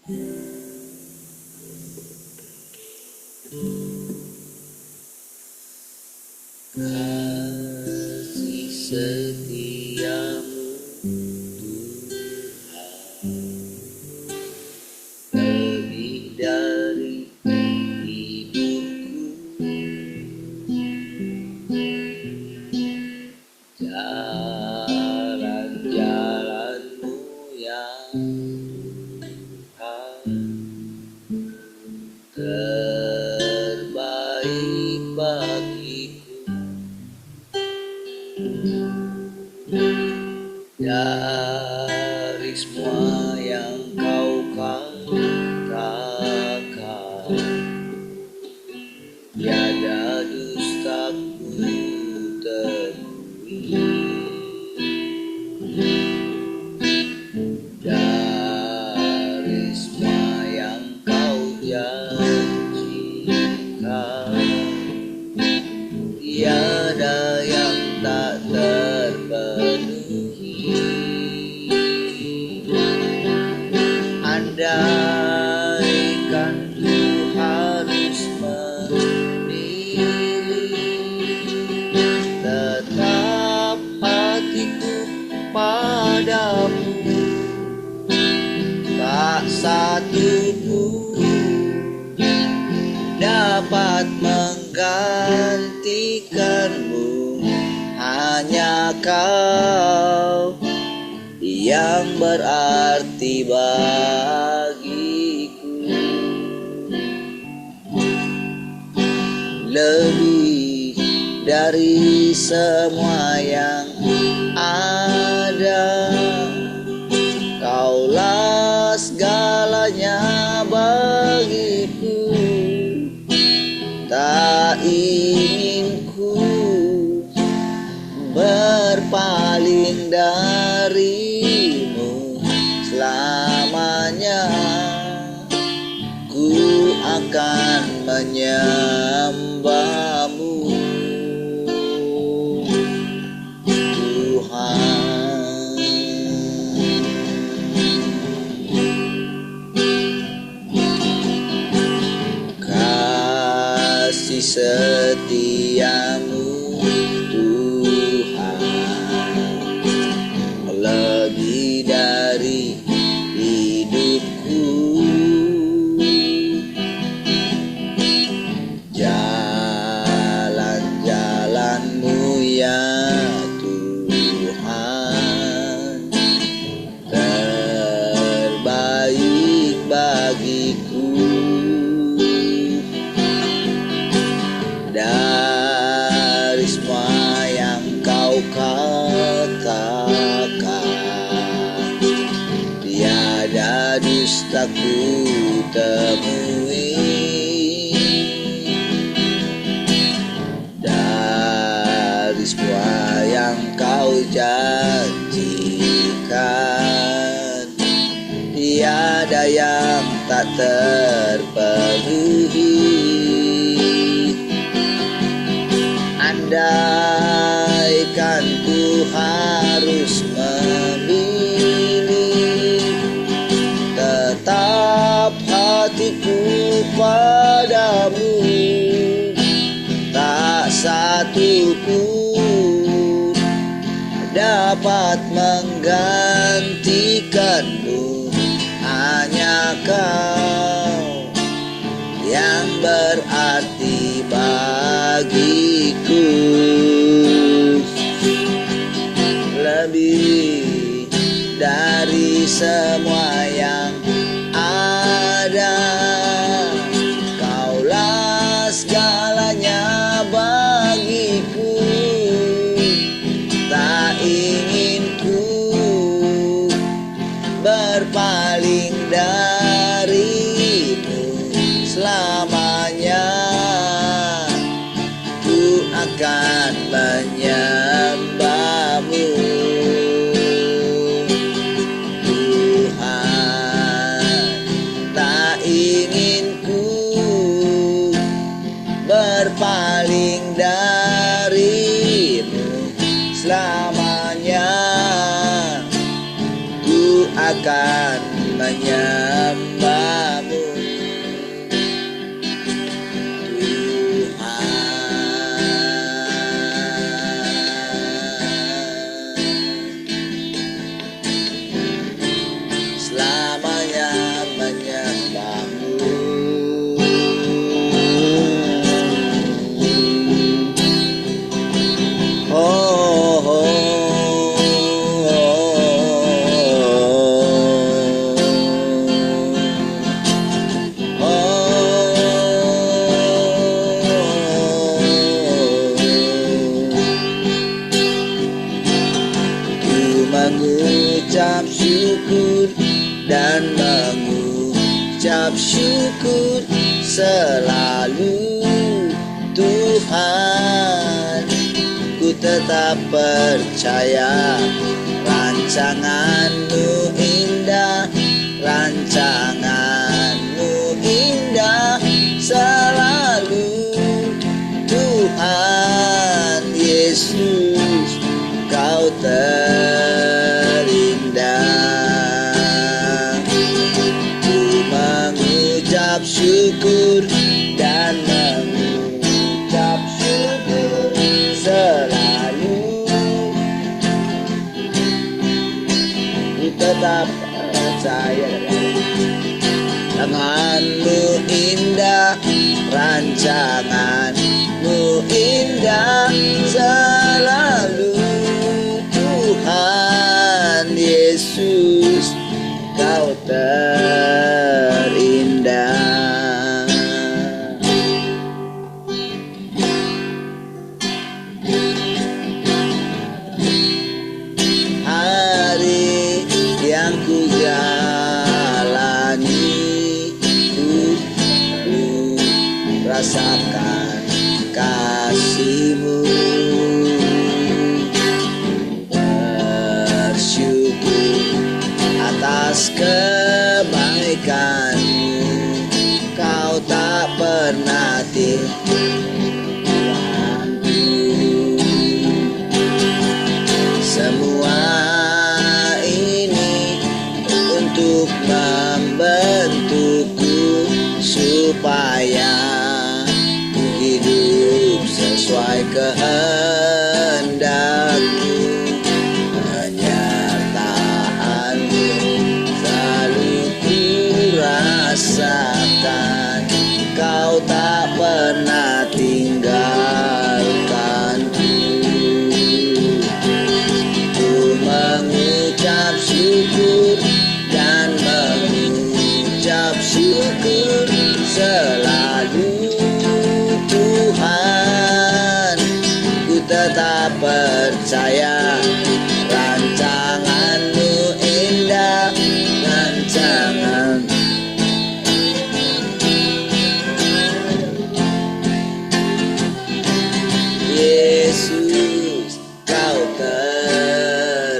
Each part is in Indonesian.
Kasih setiamu lebih dari hidupku, jalan-jalanmu yang terbaik bagiku. Dari semua yang kau katakan, tiada dustaku temui. Dari semua yang kau janjikan, tiada yang tak terpenuhi. Andaikan ku harus memilih, tetap hatiku padamu, tak satu pun dapat menggantikanmu. Hanya kau yang berarti bagiku, lebih dari semua yang ada. Kaulah segalanya bagiku, tak ingin ku berpaling darimu selamanya. Ku akan menyembahmu, Tuhan. Kasih setiamu lebih dari hidupku, jalan-jalanmu ya Tuhan, terbaik bagiku. Dari semua yang kau katakan, tiada dustaku temui. Dari semua yang kau janjikan, tiada yang tak terpenuhi. Andaikan ku harus memilih, tetap hatiku padamu, tak satu pun dapat menggantikanmu. Hanya kau yang berarti bagiku, lebih dari semua yang ada. Kaulah segalanya bagiku, tak ingin ku berpaling darimu selamanya. Ku akan menyembahmu, Tuhan. Tak ingin ku berpaling darimu selamanya. Ku akan menyembahmu Tuhan, selamanya menyembahmu. Oh, oh, mengucap syukur dan mengucap syukur selalu Tuhan. Ku tetap percaya rancangan-Mu indah, rancangan-Mu indah selalu Tuhan Yesus, Kau terindah. Ku mengucap syukur dan mengucap syukur selalu. Ku tetap percaya rancangan-Mu indah, rancangan-Mu indah selalu Tuhan Yesus, Kau terindah. Hari yang ku jalani, ku rasakan kasih-Mu. Atas kebaikan-Mu, Kau tak pernah tinggalkanku. Semua ini untuk membentukku supaya ku hidup sesuai kehendak-Mu. Rasakan Kau tak pernah tinggalkanku. Ku mengucap syukur dan mengucap syukur selalu Tuhan. Ku tetap percaya rancangan-Mu indah, rancangan Yesus, Kau terindah.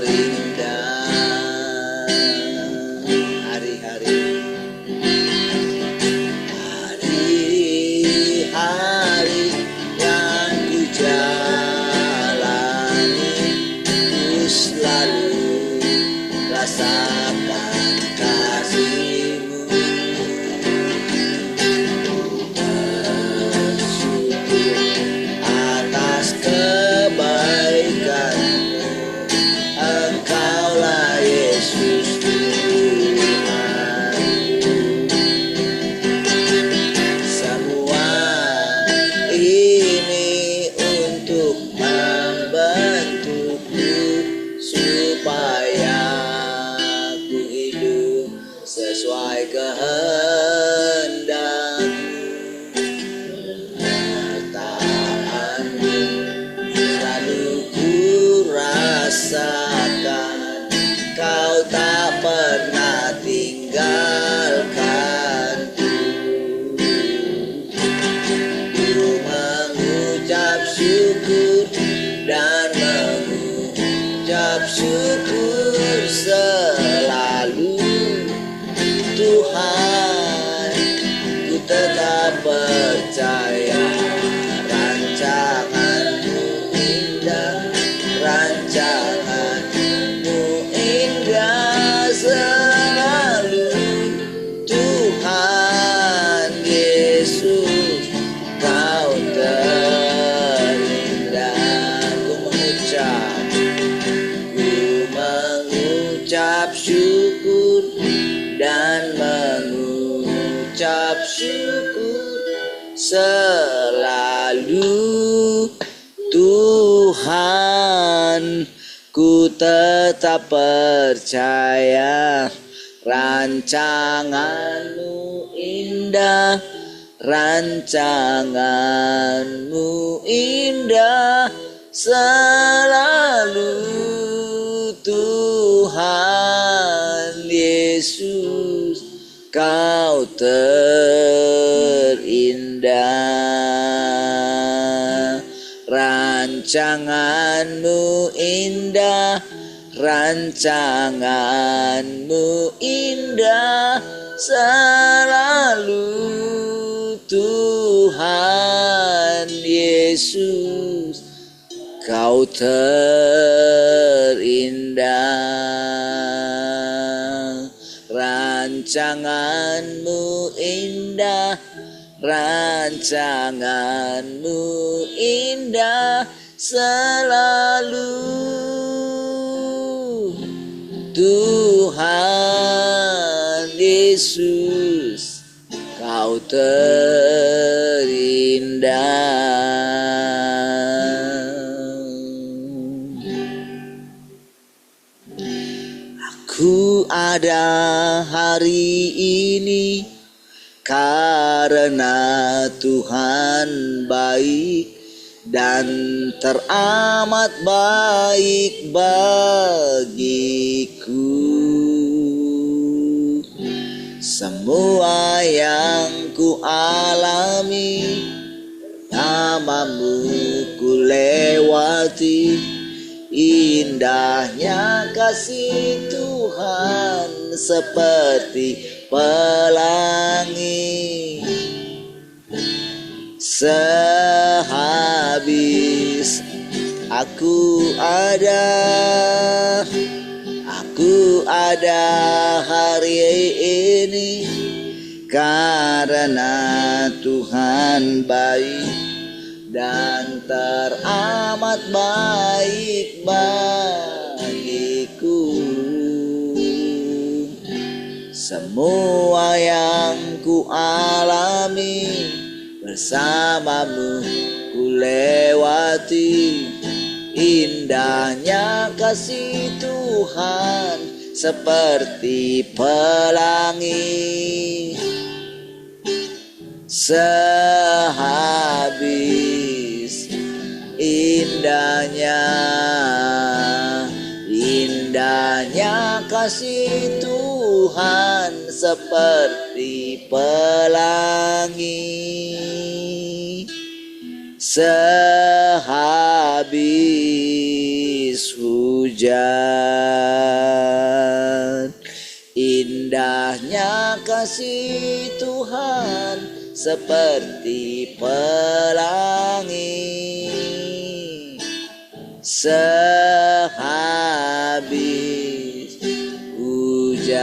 Hari-hari yang ku jalani, ku selalu rasakan kasih-Mu. Kebaikan-Mu, Engkaulah Yesus Tuhan. Semua ini untuk membentukku supaya ku hidup sesuai kehendak-Mu. Rasakan Kau tak pernah tinggalkanku. Ku mengucap syukur dan mengucap syukur selalu Tuhan syukur dan mengucap syukur selalu. Tuhan, ku tetap percaya rancangan-Mu indah, rancangan-Mu indah selalu. Tuhan Yesus, Kau terindah. Rancangan-Mu indah, rancangan-Mu indah selalu. Tuhan Yesus, Kau terindah. Rancangan-Mu indah, rancangan-Mu indah selalu. Tuhan Yesus, Kau terindah. Aku ada hari ini karena Tuhan baik dan teramat baik bagiku. Semua yang ku alami, namamu ku lewati. Indahnya kasih Tuhan seperti pelangi. Sehabis aku ada hari ini karena Tuhan baik dan teramat baik bagiku. Semua yang ku alami, bersamamu ku lewati. Indahnya kasih Tuhan seperti pelangi. Sehabis indahnya kasih Tuhan seperti pelangi. Sehabis hujan, indahnya kasih Tuhan seperti pelangi. Sehabis hujan,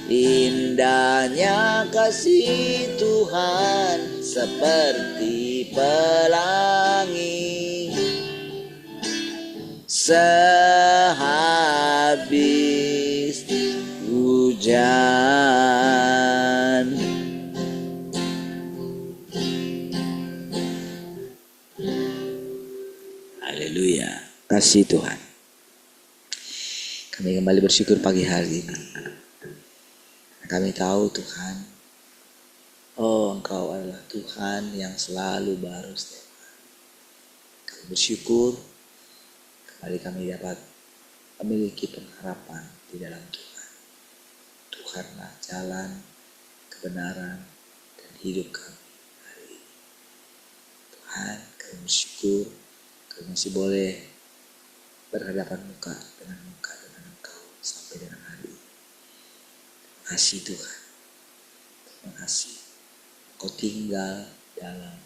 indahnya kasih Tuhan seperti pelangi. Sehabis hujan. Haleluya, kasih Tuhan. Kami kembali bersyukur pagi hari ini. Kami tahu Tuhan, oh Engkau adalah Tuhan yang selalu baru setiap hari. Kami bersyukur kembali kami dapat memiliki pengharapan di dalam Tuhan. Tuhanlah jalan, kebenaran, dan hidup kami hari ini. Tuhan, kami bersyukur kami masih boleh berhadapan muka dengan Engkau sampai dengan hari ini. Terima kasih Tuhan. Terima kasih Engkau tinggal dalam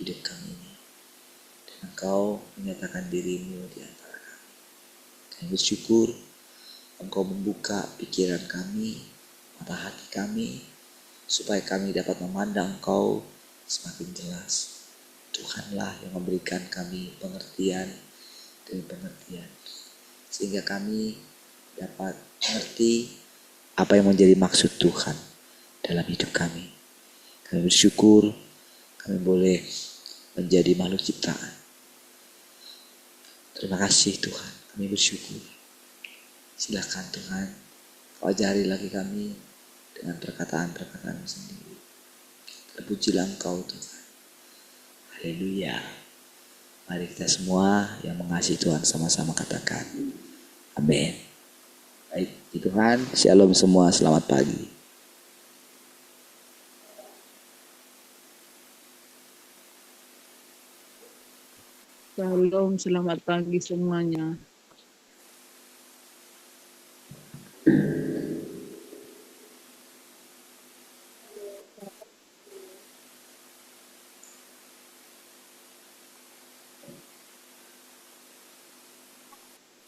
hidup kami ini. Dan Engkau menyatakan dirimu di antara kami. Kami bersyukur Engkau membuka pikiran kami, mata hati kami, supaya kami dapat memandang Engkau semakin jelas. Tuhanlah yang memberikan kami pengertian demi pengertian, sehingga kami dapat mengerti apa yang menjadi maksud Tuhan dalam hidup kami. Kami bersyukur kami boleh menjadi makhluk ciptaan. Terima kasih Tuhan, kami bersyukur. Silakan Tuhan, Kau ajari lagi kami dengan perkataan-perkataan sendiri. Terpujilah Engkau Tuhan. Haleluya. Mari kita semua yang mengasihi Tuhan sama-sama katakan amin. Baik, Tuhan, shalom semua, selamat pagi. Shalom, selamat pagi semuanya.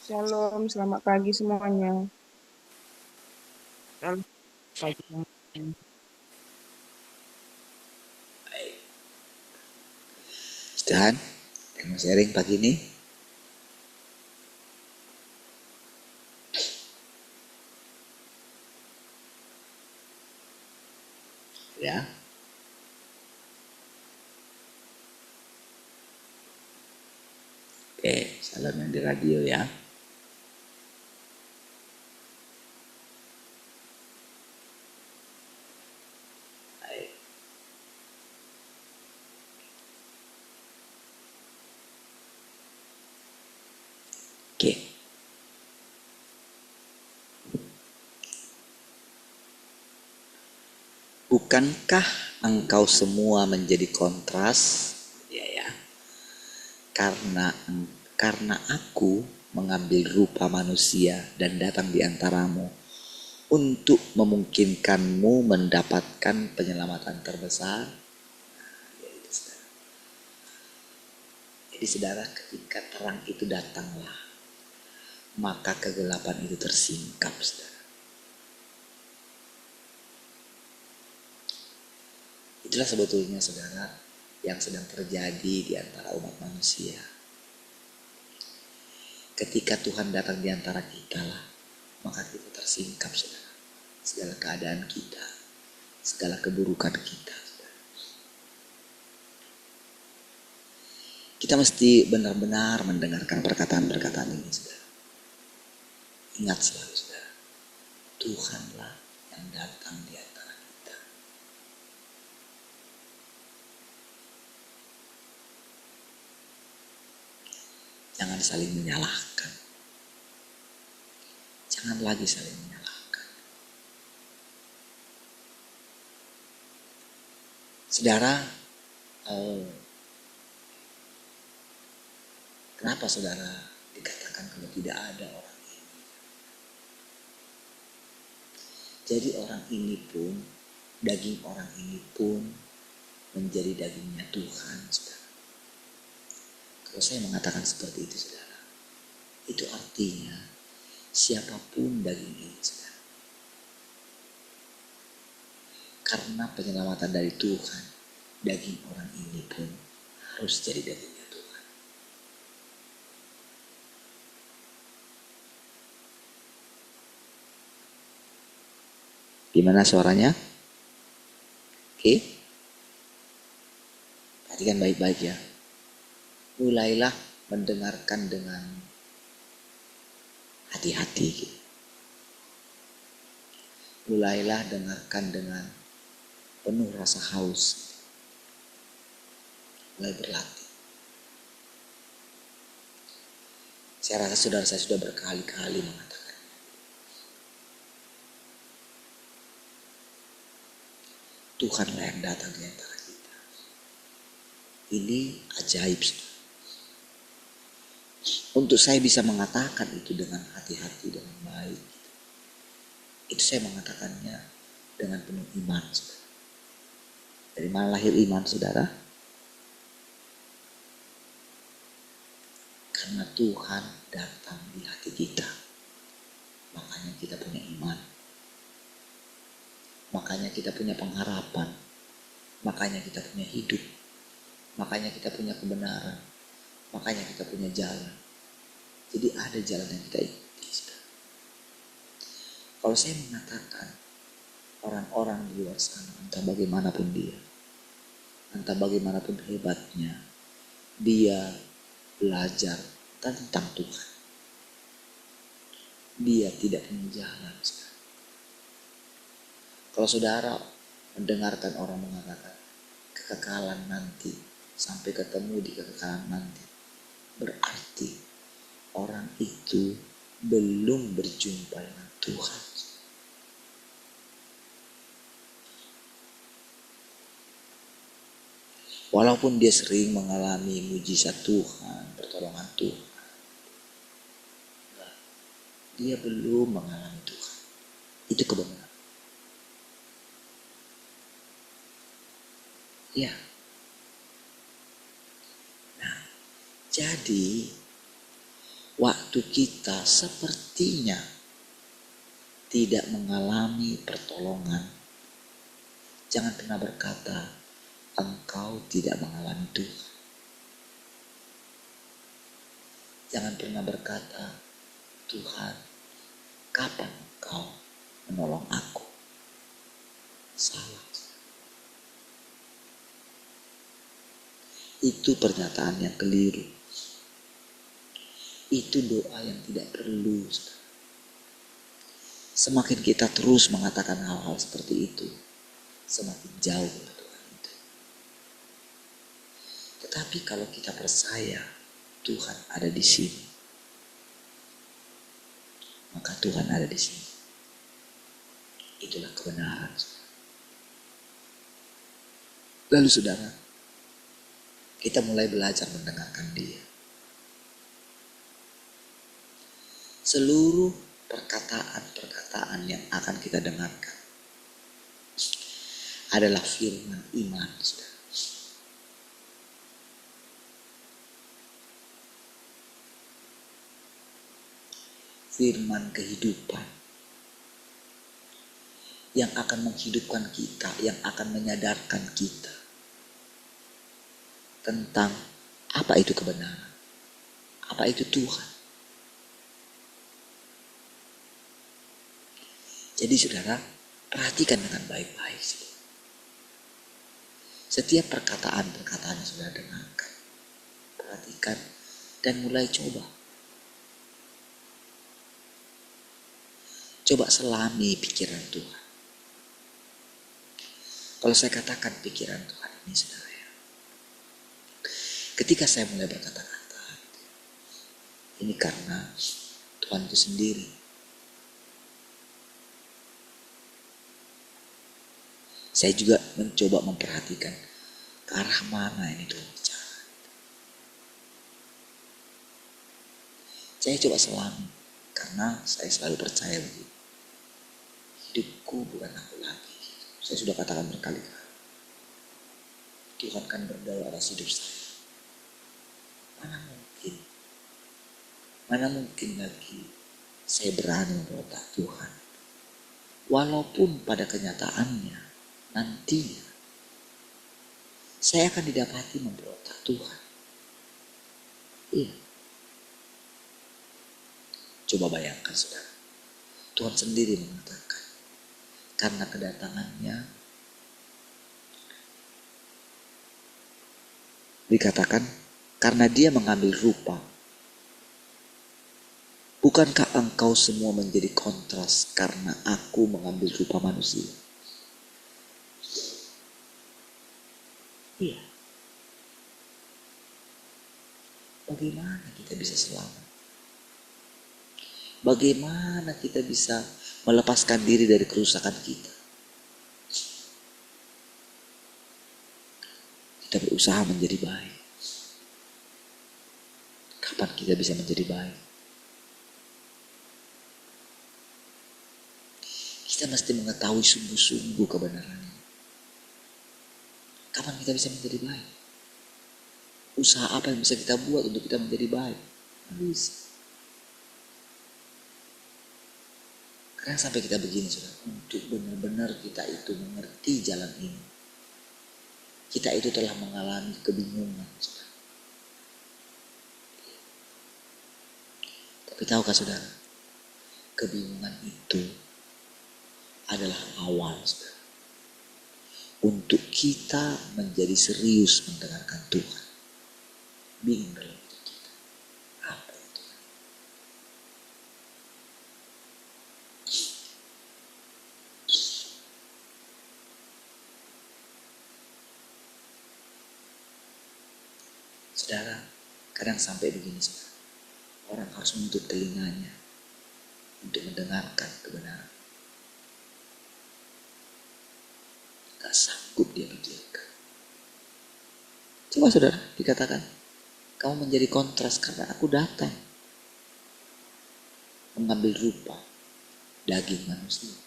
Shalom, selamat pagi semuanya. Shalom pagi semuanya. Tuhan, yang mau sharing pagi ini. Ya. Oke, salam yang di radio ya. Baik. Oke. Bukankah engkau semua menjadi kontras? Ya. Karena aku mengambil rupa manusia dan datang di antaramu untuk memungkinkanmu mendapatkan penyelamatan terbesar. Jadi saudara, ketika terang itu datanglah, maka kegelapan itu tersingkap, saudara. Itulah sebetulnya saudara yang sedang terjadi di antara umat manusia. Ketika Tuhan datang di antara kita lah, maka kita tersingkap saudara. Segala keadaan kita, segala keburukan kita. Saudara. Kita mesti benar-benar mendengarkan perkataan-perkataan ini saudara. Ingat selalu saudara, Tuhanlah yang datang di antara kita. Jangan saling menyalahkan. Jangan lagi saling menyalahkan. Saudara, kenapa saudara dikatakan kalau tidak ada orang ini? Jadi orang ini pun, daging orang ini pun menjadi dagingnya Tuhan, saudara. Kalau saya mengatakan seperti itu, saudara, itu artinya siapapun daging ini, saudara. Karena penyelamatan dari Tuhan, daging orang ini pun harus jadi dagingnya Tuhan. Gimana suaranya? Oke? Perhatikan baik-baik ya. Mulailah mendengarkan dengan hati-hati. Mulailah dengarkan dengan penuh rasa haus. Mulai berlatih. Saya rasa saudara saya sudah berkali-kali mengatakan. Tuhanlah yang datang di antara kita. Ini ajaib. Untuk saya bisa mengatakan itu dengan hati-hati, dengan baik. Itu saya mengatakannya dengan penuh iman. Saudara. Dari mana lahir iman saudara? Karena Tuhan datang di hati kita. Makanya kita punya iman. Makanya kita punya pengharapan. Makanya kita punya hidup. Makanya kita punya kebenaran. Makanya kita punya jalan. Jadi ada jalan yang kita ikuti. Kalau saya mengatakan orang-orang di luar sana, entah bagaimanapun dia, entah bagaimanapun hebatnya, dia belajar tentang Tuhan, dia tidak punya jalan. Kalau saudara mendengarkan orang mengatakan kekekalan nanti, sampai ketemu di kekekalan nanti, berarti orang itu belum berjumpa dengan Tuhan. Walaupun dia sering mengalami mujizat Tuhan, pertolongan Tuhan, dia belum mengalami Tuhan. Itu kebenaran. Ya. Nah, jadi waktu kita sepertinya tidak mengalami pertolongan, jangan pernah berkata engkau tidak mengalami Tuhan. Jangan pernah berkata, Tuhan, kapan engkau menolong aku? Salah. Itu pernyataan yang keliru. Itu doa yang tidak perlu. Semakin kita terus mengatakan hal-hal seperti itu, semakin jauh dari Tuhan itu. Tetapi kalau kita percaya Tuhan ada di sini, maka Tuhan ada di sini. Itulah kebenaran. Lalu saudara, kita mulai belajar mendengarkan Dia. Seluruh perkataan-perkataan yang akan kita dengarkan adalah firman iman, saudara. Firman kehidupan yang akan menghidupkan kita, yang akan menyadarkan kita tentang apa itu kebenaran, apa itu Tuhan. Jadi saudara, perhatikan dengan baik-baik. Setiap perkataan-perkataan yang saudara dengarkan, perhatikan dan mulai coba. Coba selami pikiran Tuhan. Kalau saya katakan pikiran Tuhan ini saudara ya, ketika saya mulai berkata-kata, ini karena Tuhan itu sendiri. Saya juga mencoba memperhatikan ke arah mana ini Tuhan bicara. Saya coba selami, karena saya selalu percaya begitu. Hidupku bukan aku lagi. Saya sudah katakan berkali-kali. Tuhan kan berdaulat atas hidup saya. Mana mungkin lagi saya berani memberontak Tuhan. Walaupun pada kenyataannya nantinya saya akan didapati memberontak Tuhan. Iya. Coba bayangkan saudara. Tuhan sendiri mengatakan, karena kedatangannya dikatakan karena dia mengambil rupa. Bukankah engkau semua menjadi kontras karena aku mengambil rupa manusia? Iya. Bagaimana kita bisa selamat? Bagaimana kita bisa melepaskan diri dari kerusakan kita? Kita berusaha menjadi baik. Kapan kita bisa menjadi baik? Kita mesti mengetahui sungguh-sungguh kebenaran ini. Kapan kita bisa menjadi baik? Usaha apa yang bisa kita buat untuk kita menjadi baik? Tidak bisa. Karena sampai kita begini sudah, untuk benar-benar kita itu mengerti jalan ini, kita itu telah mengalami kebingungan. Sudah. Tapi tahukah saudara, kebingungan itu adalah awal, saudara, untuk kita menjadi serius mendengarkan Tuhan. Bingung dalam hidup kita. Apa itu? Saudara, kadang sampai begini, saudara. Orang harus menutup telinganya untuk mendengarkan kebenaran. Gak sanggup dia pikirkan. Coba saudara, dikatakan, kamu menjadi kontras karena aku datang mengambil rupa daging manusia.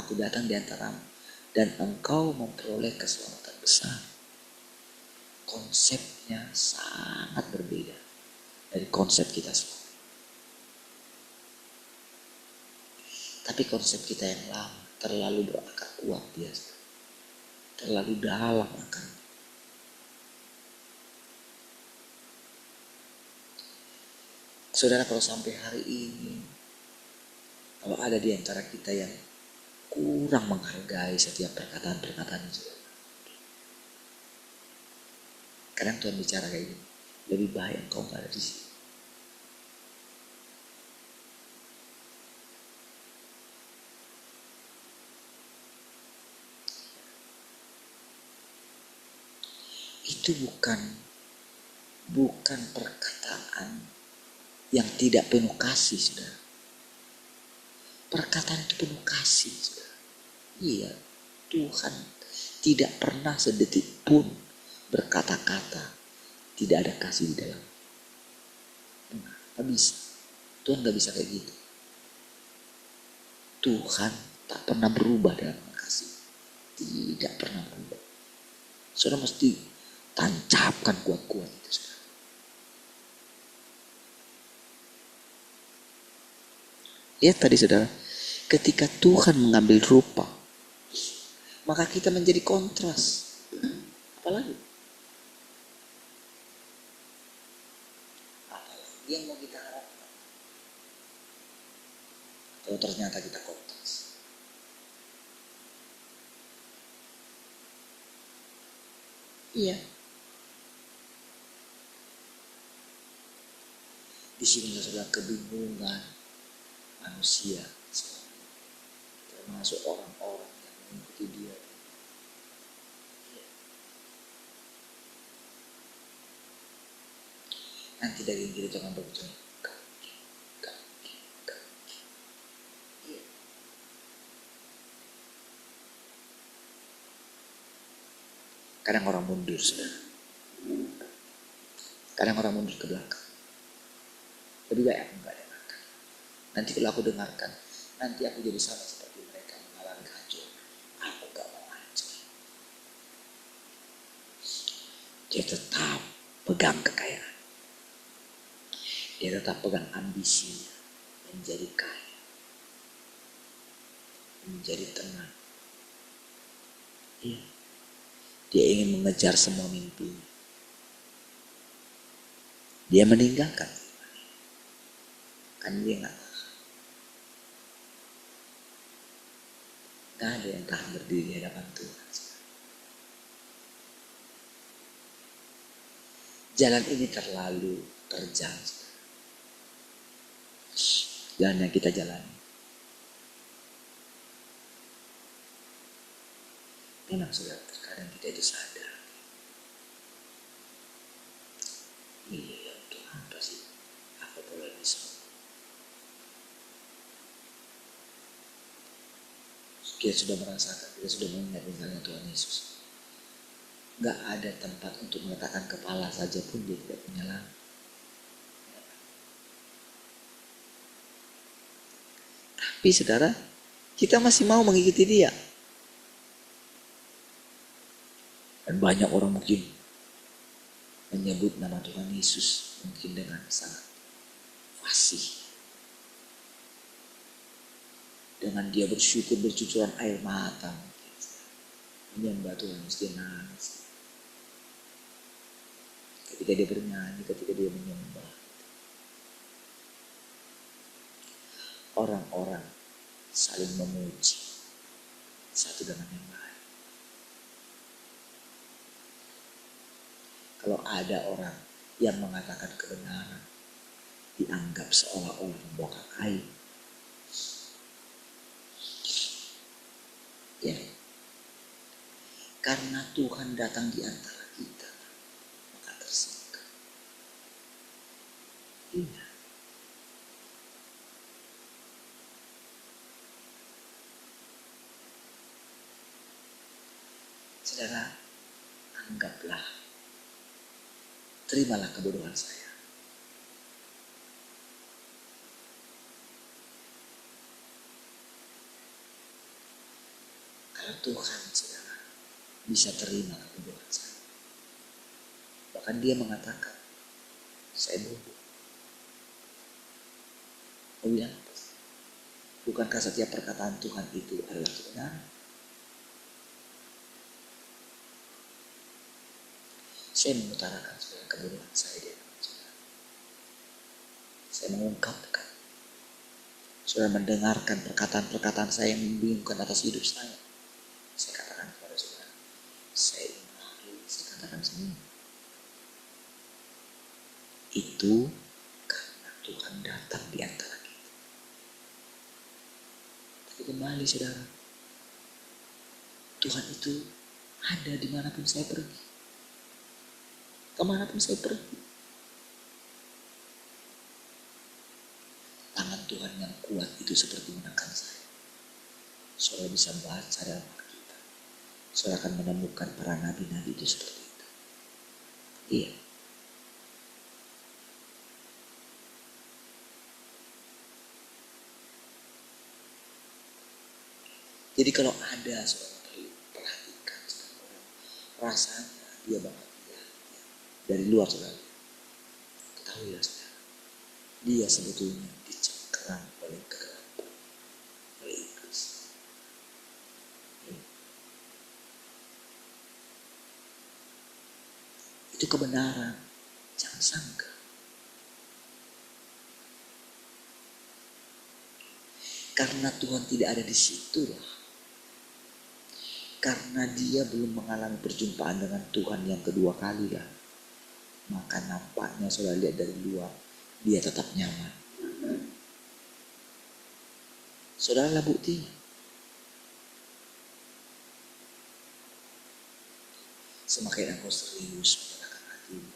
Aku datang di antaramu dan engkau memperoleh keselamatan besar. Konsepnya sangat berbeda dari konsep kita semua. Tapi konsep kita yang lama terlalu berakar kuat biasa. Terlalu dalam akarnya. Saudara, kalau sampai hari ini, kalau ada di antara kita yang kurang menghargai setiap perkataan-perkataan itu, kadang Tuhan bicara kayak gini, lebih baik engkau gak ada di sini. Itu bukan perkataan yang tidak penuh kasih, saudara. Perkataan itu penuh kasih, saudara. Iya, Tuhan tidak pernah sedetik pun berkata-kata tidak ada kasih di dalam. Gak bisa. Tuhan gak bisa kayak gitu. Tuhan tak pernah berubah dalam kasih. Tidak pernah berubah. Saudara mesti tancapkan kuat-kuat itu, saudara. Lihat tadi, saudara, ketika Tuhan mengambil rupa, maka kita menjadi kontras. Apalagi yang mau kita harapkan? Kalau ternyata kita kontras. Iya. Di sini saudara, kebingungan manusia, termasuk orang-orang yang mengikuti dia. Nanti daging kita jangan berbicara. Kadang orang mundur, saudara. Kadang orang mundur ke belakang. Lebih baik aku gak dengarkan. Nanti kalau aku dengarkan, nanti aku jadi sama seperti mereka mengalami hancur. Aku gak mau hancur. Dia tetap pegang kekayaan. Dia tetap pegang ambisinya menjadi kaya, menjadi tenang. Iya. Dia ingin mengejar semua mimpinya. Dia meninggalkan. Kan dia gak tahan. Gak ada yang tahan berdiri di hadapan Tuhan. Jalan ini terlalu terjal. Jalan yang kita jalani. Memang saudara, terkadang kita itu sadar. Iya, Tuhan pasti apa boleh bisa. Kita sudah merasakan, kita sudah mengingat misalnya Tuhan Yesus. Gak ada tempat untuk meletakkan kepala saja pun dia tidak punya lagi. Tapi saudara, kita masih mau mengikuti dia. Dan banyak orang mungkin menyebut nama Tuhan Yesus mungkin dengan sangat fasih. Dengan dia bersyukur bercucuran air mata. Menyembah Tuhan Yesus, dia nangis. Ketika dia bernyanyi, ketika dia menyembah. orang-orang saling memuji satu dengan yang lain. Kalau ada orang yang mengatakan kebenaran, dianggap seolah-olah membongkar aib. Ya, karena Tuhan datang di antara kita, maka tersingkap. Iya. Saudara, anggaplah, terimalah kebodohan saya. Kalau Tuhan, saudara, bisa terima kebodohan saya. Bahkan dia mengatakan, saya bodoh. Oh ya, bukankah setiap perkataan Tuhan itu adalah kebenaran? Saya mengutarakan segala kebodohan saya di hadapan saudara. Saya mengungkapkan. Saudara mendengarkan perkataan-perkataan saya yang membingungkan atas hidup saya. Saya katakan kepada saudara, saya malu, saya katakan semua. Itu karena Tuhan datang di antara kita. Tapi kembali saudara, Tuhan itu ada dimanapun saya pergi. Kemanapun saya pergi. Tangan Tuhan yang kuat itu seperti menekan saya. Saudara bisa baca dalam Alkitab. Saudara akan menemukan para nabi-nabi itu seperti itu. Iya. Jadi kalau ada saudara perhatikan orang, rasanya dia bahagia dari luar saudara. Ketahuilah saudara, dia sebetulnya dicengkeram oleh kegelapan, oleh iblis. Itu kebenaran, jangan sangka. Karena Tuhan tidak ada di situ lah. Karena dia belum mengalami perjumpaan dengan Tuhan yang kedua kali lah. Maka nampaknya saudara lihat dari luar, dia tetap nyaman. Saudara lah buktinya. Semakin engkau serius menyerahkan hatimu,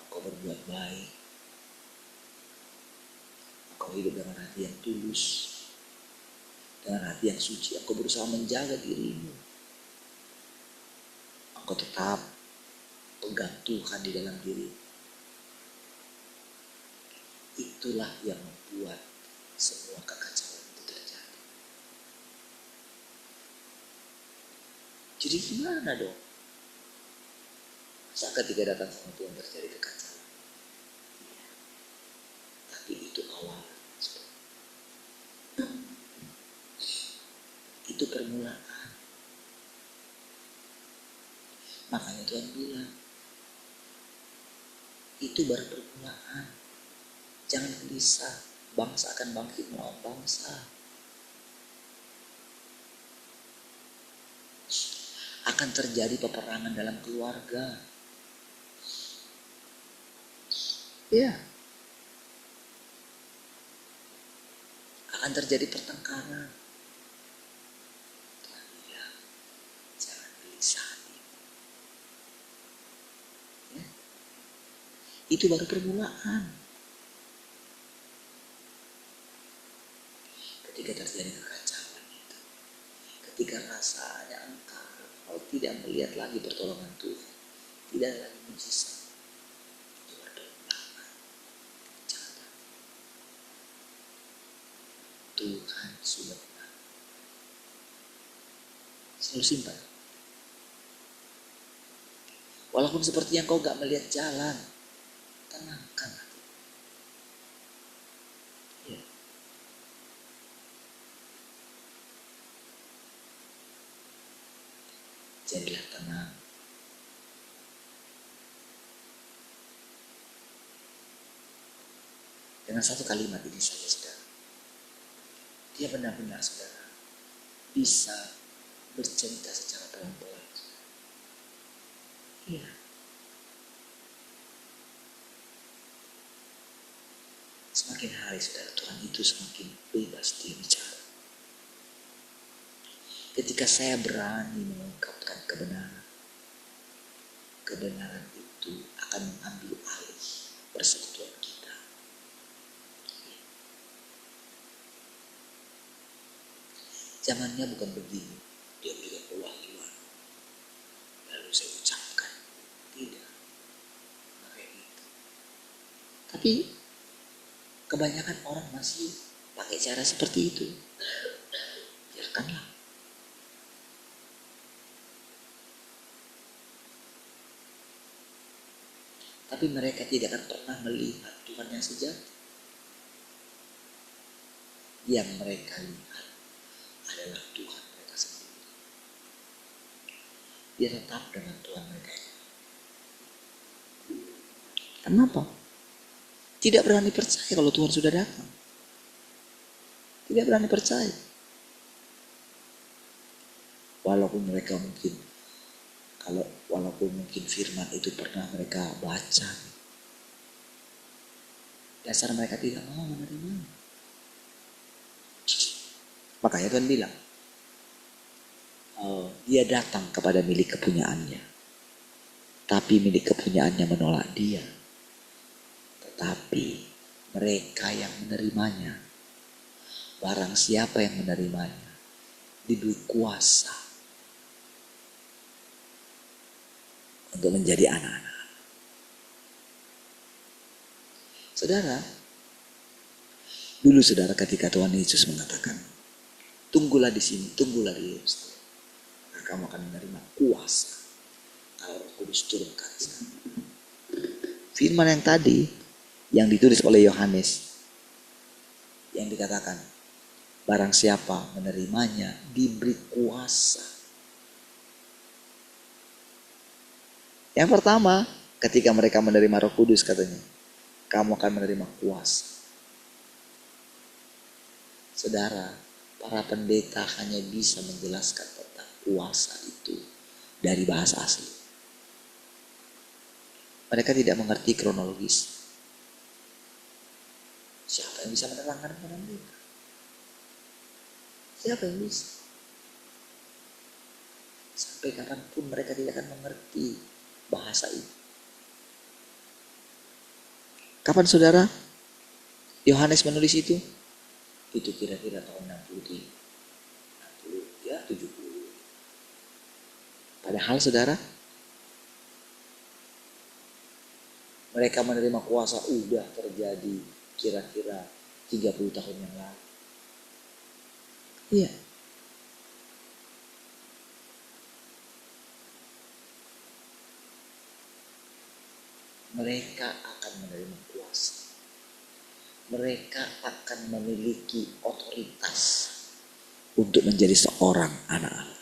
engkau berbuat baik, engkau hidup dengan hati yang tulus, dengan hati yang suci, engkau berusaha menjaga dirimu. Engkau tetap pegang Tuhan di dalam diri. Itulah yang membuat semua kekacauan itu terjadi. Jadi gimana dong? Saat ketika datang sama Tuhan terjadi kekacauan. Tapi itu awal. Itu permulaan. Makanya Tuhan bilang, itu baru permulaan. Jangan gelisah, bangsa akan bangkit melawan bangsa. Akan terjadi peperangan dalam keluarga. Ya. Akan terjadi pertengkaran. Tuhan bilang, jangan gelisah. Ya. Itu baru permulaan. Ketika terjadi kekacauan itu, ketika rasanya engkau tidak melihat lagi pertolongan Tuhan, tidak ada lagi mujizat, itu baru permulaan. Jangan. Tuhan sudah menang. Selalu simpan. Walaupun sepertinya kau gak melihat jalan, tenangkan hati. Ya. Jadilah tenang. Dengan satu kalimat ini saja, saudara. Dia benar-benar saudara bisa bercerita secara pelan-pelan. Iya. Semakin hari saudara, Tuhan itu semakin bebas dia bicara. Ketika saya berani mengungkapkan kebenaran, kebenaran itu akan mengambil alih persekutuan kita. Zamannya bukan begini, dia berikan pewahyuan lalu saya ucapkan. Tidak, nggak kayak gitu. Tapi kebanyakan orang masih pakai cara seperti itu. Biarkanlah. Tapi mereka tidak akan pernah melihat Tuhan yang sejati. Yang mereka lihat adalah Tuhan mereka sendiri. Dia tetap dengan Tuhan mereka. Kenapa? Tidak berani percaya kalau Tuhan sudah datang. Tidak berani percaya. Walaupun mereka mungkin firman itu pernah mereka baca, dasar mereka tidak mau menerima. Makanya Tuhan bilang, dia datang kepada milik kepunyaannya, tapi milik kepunyaannya menolak dia. Tetapi mereka yang menerimanya, barang siapa yang menerimanya, diberi kuasa untuk menjadi anak-anak. Saudara, dulu saudara ketika Tuhan Yesus mengatakan, tunggulah di sini, tunggulah di Yerusalem, maka kamu akan menerima kuasa kalau Roh Kudus turun ke atas kamu. Firman yang tadi yang ditulis oleh Yohanes, yang dikatakan, barang siapa menerimanya diberi kuasa. Yang pertama, ketika mereka menerima Roh Kudus katanya, kamu akan menerima kuasa. Saudara, para pendeta hanya bisa menjelaskan tentang kuasa itu dari bahasa asli. Mereka tidak mengerti kronologis. Siapa yang bisa menerangkan kepada mereka? Siapa yang bisa? Sampai kapanpun mereka tidak akan mengerti bahasa itu. Kapan saudara Yohanes menulis itu? Itu kira-kira tahun 60, 70. Padahal saudara, mereka menerima kuasa udah terjadi kira-kira 30 tahun yang lalu. Iya. Mereka akan menerima kuasa. Mereka akan memiliki otoritas untuk menjadi seorang anak Allah.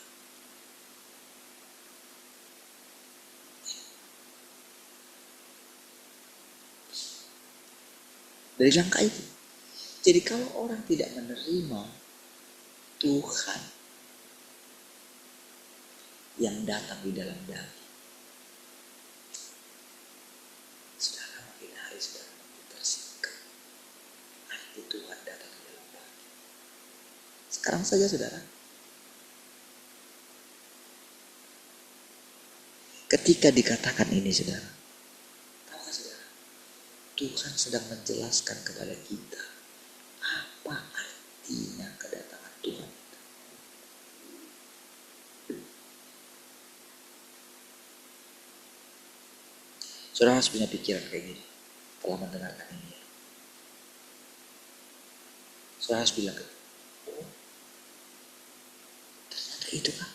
Dari langkah itu. Jadi kalau orang tidak menerima Tuhan yang datang di dalam daging, saudara, makin hari saudara makin tersingkap. Arti Tuhan datang di dalam daging. Sekarang saja saudara, ketika dikatakan ini saudara, tahukah saudara, Tuhan sedang menjelaskan kepada kita apa artinya kedatangan Tuhan. Saudara harus punya pikiran kayak gini telah mendengarkan ini. Saudara harus bilang, oh ternyata itu kan.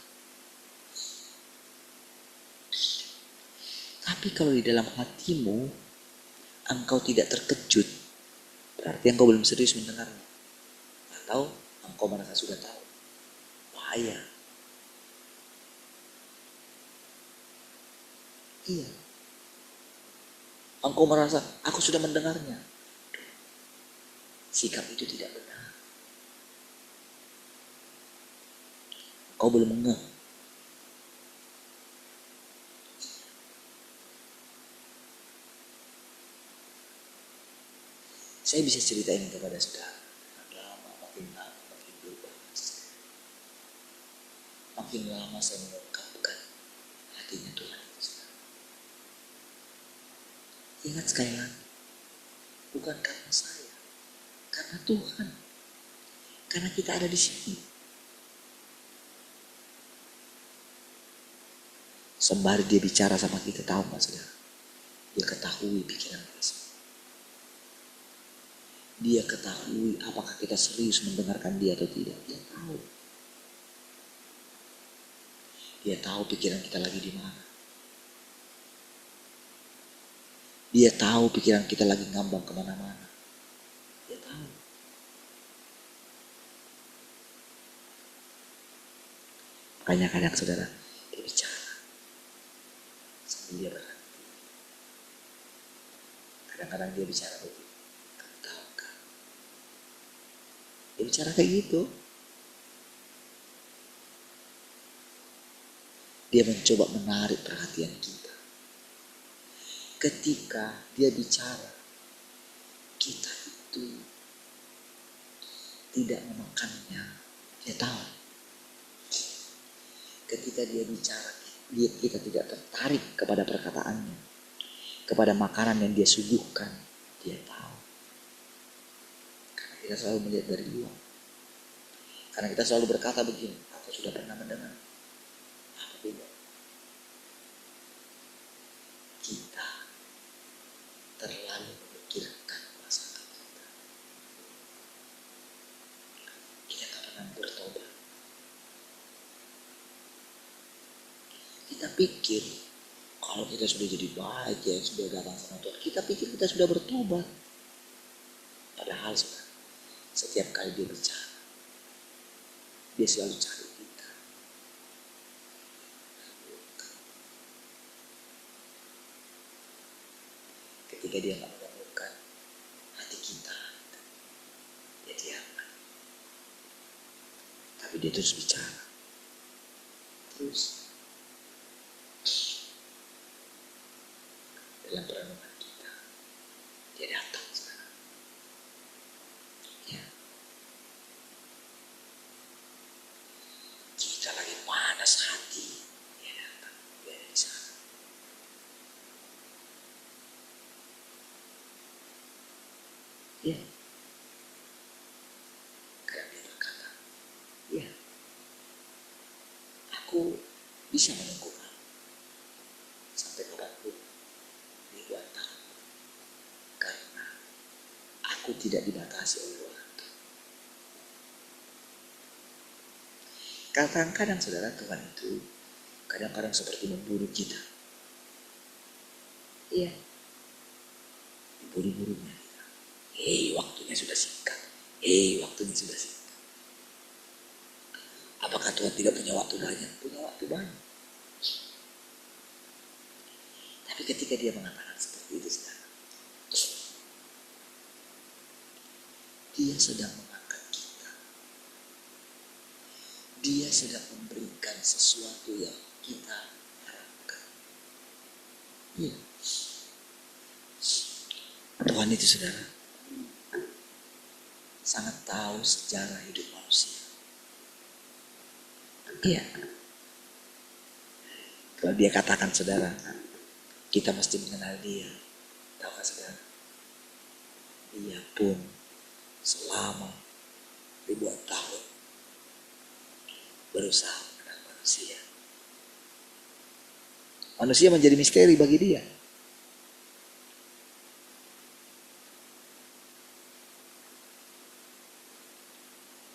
Tapi kalau di dalam hatimu engkau tidak terkejut, berarti engkau belum serius mendengarnya. Atau engkau merasa sudah tahu. Bahaya. Iya. Engkau merasa aku sudah mendengarnya. Sikap itu tidak benar. Kau belum ngeh. Saya bisa cerita ini kepada saudara. Makin lama makin berubah. Makin lama saya mengungkapkan hatinya Tuhan itu, saudara. Ingat sekali lagi, bukan karena saya, karena Tuhan, karena kita ada di sini. Sembari dia bicara sama kita, tahu nggak saudara? Dia ketahui pikiran kita semua. Dia ketahui apakah kita serius mendengarkan dia atau tidak. Dia tahu. Dia tahu pikiran kita lagi di mana. Dia tahu pikiran kita lagi ngambang kemana-mana. Dia tahu. Makanya kadang saudara, dia bicara sambil dia berhenti. Kadang-kadang dia bicara begitu. Kamu tahu kan? Dia bicara kayak gitu. Dia mencoba menarik perhatian kita. Ketika dia bicara, kita itu tidak menekannya. Dia tahu. Ketika dia bicara, kita tidak tertarik kepada perkataannya, kepada makanan yang dia suguhkan. Dia tahu. Karena kita selalu melihat dari luar. Karena kita selalu berkata begini, aku sudah pernah mendengar. Apa beda? Kita terlalu memikirkan masalah kita. Kita tak pernah bertobat. Kita pikir kalau kita sudah jadi baik ya, sudah datang sama Tuhan, kita pikir kita sudah bertobat. Padahal setiap kali dia bicara, dia selalu cari kita. Ketika dia nggak menemukan hati kita, dia diamkan. Tapi dia terus bicara. Terus dalam perenungan kita, dia datang sekarang. Ya. Kita lagi panas hati, dia datang. Dia ada di sana. Ya. Karena dia berkata, ya, aku bisa menunggu kamu sampai kapanpun, ribuan tahun. Karena aku tidak dibatasi oleh waktu. Kadang-kadang saudara, Tuhan itu kadang-kadang seperti memburu kita. Iya. Buru-burunya. Waktunya sudah singkat. Waktunya sudah singkat. Apakah Tuhan tidak punya waktu banyak? Punya waktu banyak. Tapi ketika dia mengatakan seperti itu, saudara, dia sedang mengangkat kita. Dia sedang memberikan sesuatu yang kita harapkan. Iya. Tuhan itu, saudara, sangat tahu sejarah hidup manusia. Iya. Kalau dia katakan, saudara, kita mesti mengenal dia. Tahukah saudara? Dia pun selama ribuan tahun berusaha mengenal manusia. Manusia menjadi misteri bagi dia.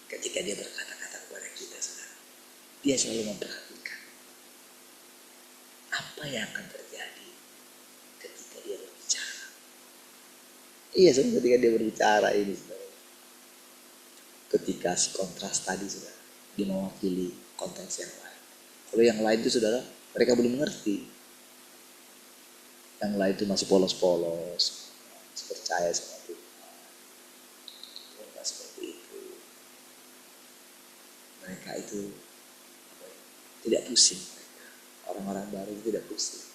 Ketika dia berkata-kata kepada kita, saudara, dia selalu memperhatikan apa yang akan terjadi ketika dia berbicara. Iya, saudara, ketika dia berbicara ini, saudara, ketika si kontras tadi, saudara, dia mewakili kontras yang lain. Kalau yang lain itu, saudara, mereka belum mengerti. Yang lain itu masih polos-polos, percaya sama Tuhan. Mereka seperti itu. Mereka itu Tidak pusing mereka. Orang-orang baru tidak pusing.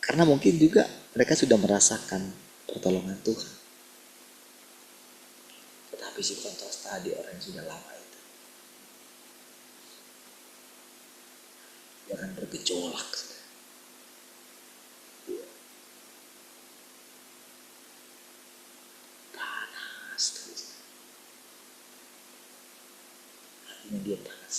Karena mungkin juga mereka sudah merasakan pertolongan Tuhan. Tetapi si kontras tadi, orang yang sudah lama itu, dia akan bergejolak. Panas terus. Hatinya dia panas.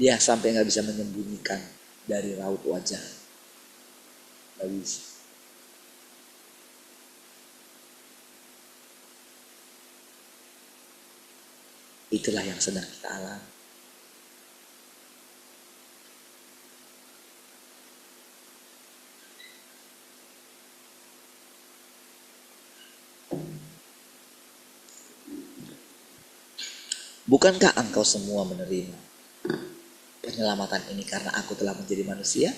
Dia sampai gak bisa menyembunyikan dari raut wajah. Gak bisa. Itulah yang sedang kita alami. Bukankah engkau semua menerima penyelamatan ini karena aku telah menjadi manusia?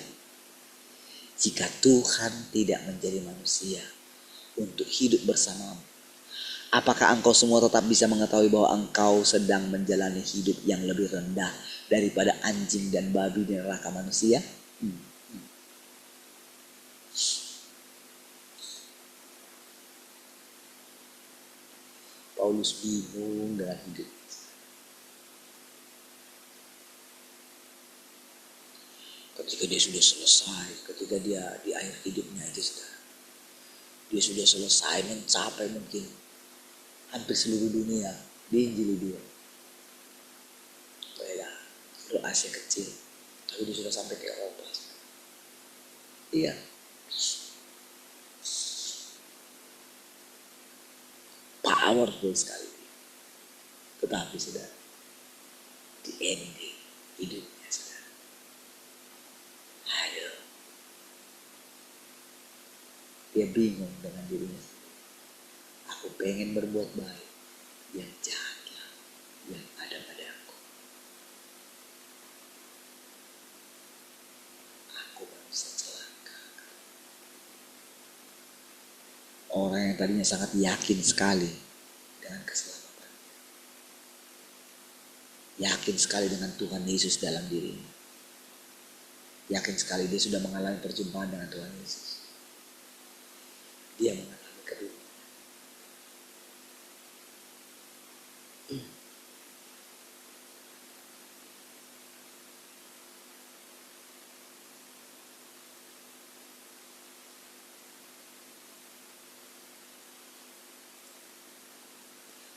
Jika Tuhan tidak menjadi manusia untuk hidup bersamamu, apakah engkau semua tetap bisa mengetahui bahwa engkau sedang menjalani hidup yang lebih rendah daripada anjing dan babi di neraka manusia? Paulus bingung dengan hidup. Ketika dia sudah selesai, ketika dia di akhir hidupnya itu dia sudah selesai mencapai mungkin hampir seluruh dunia, diinjili dia. Kayak seluruh Asia kecil, tapi dia sudah sampai ke Eropa. Iya. Powerful sekali. Tetapi sudah di ending hidupnya. Dia bingung dengan dirinya. Aku pengen berbuat baik, yang jahatlah yang ada padaku. Aku merasa celaka. Orang yang tadinya sangat yakin sekali dengan keselamatan, yakin sekali dengan Tuhan Yesus dalam dirinya, yakin sekali dia sudah mengalami perjumpaan dengan Tuhan Yesus. Dia mengalami kedua.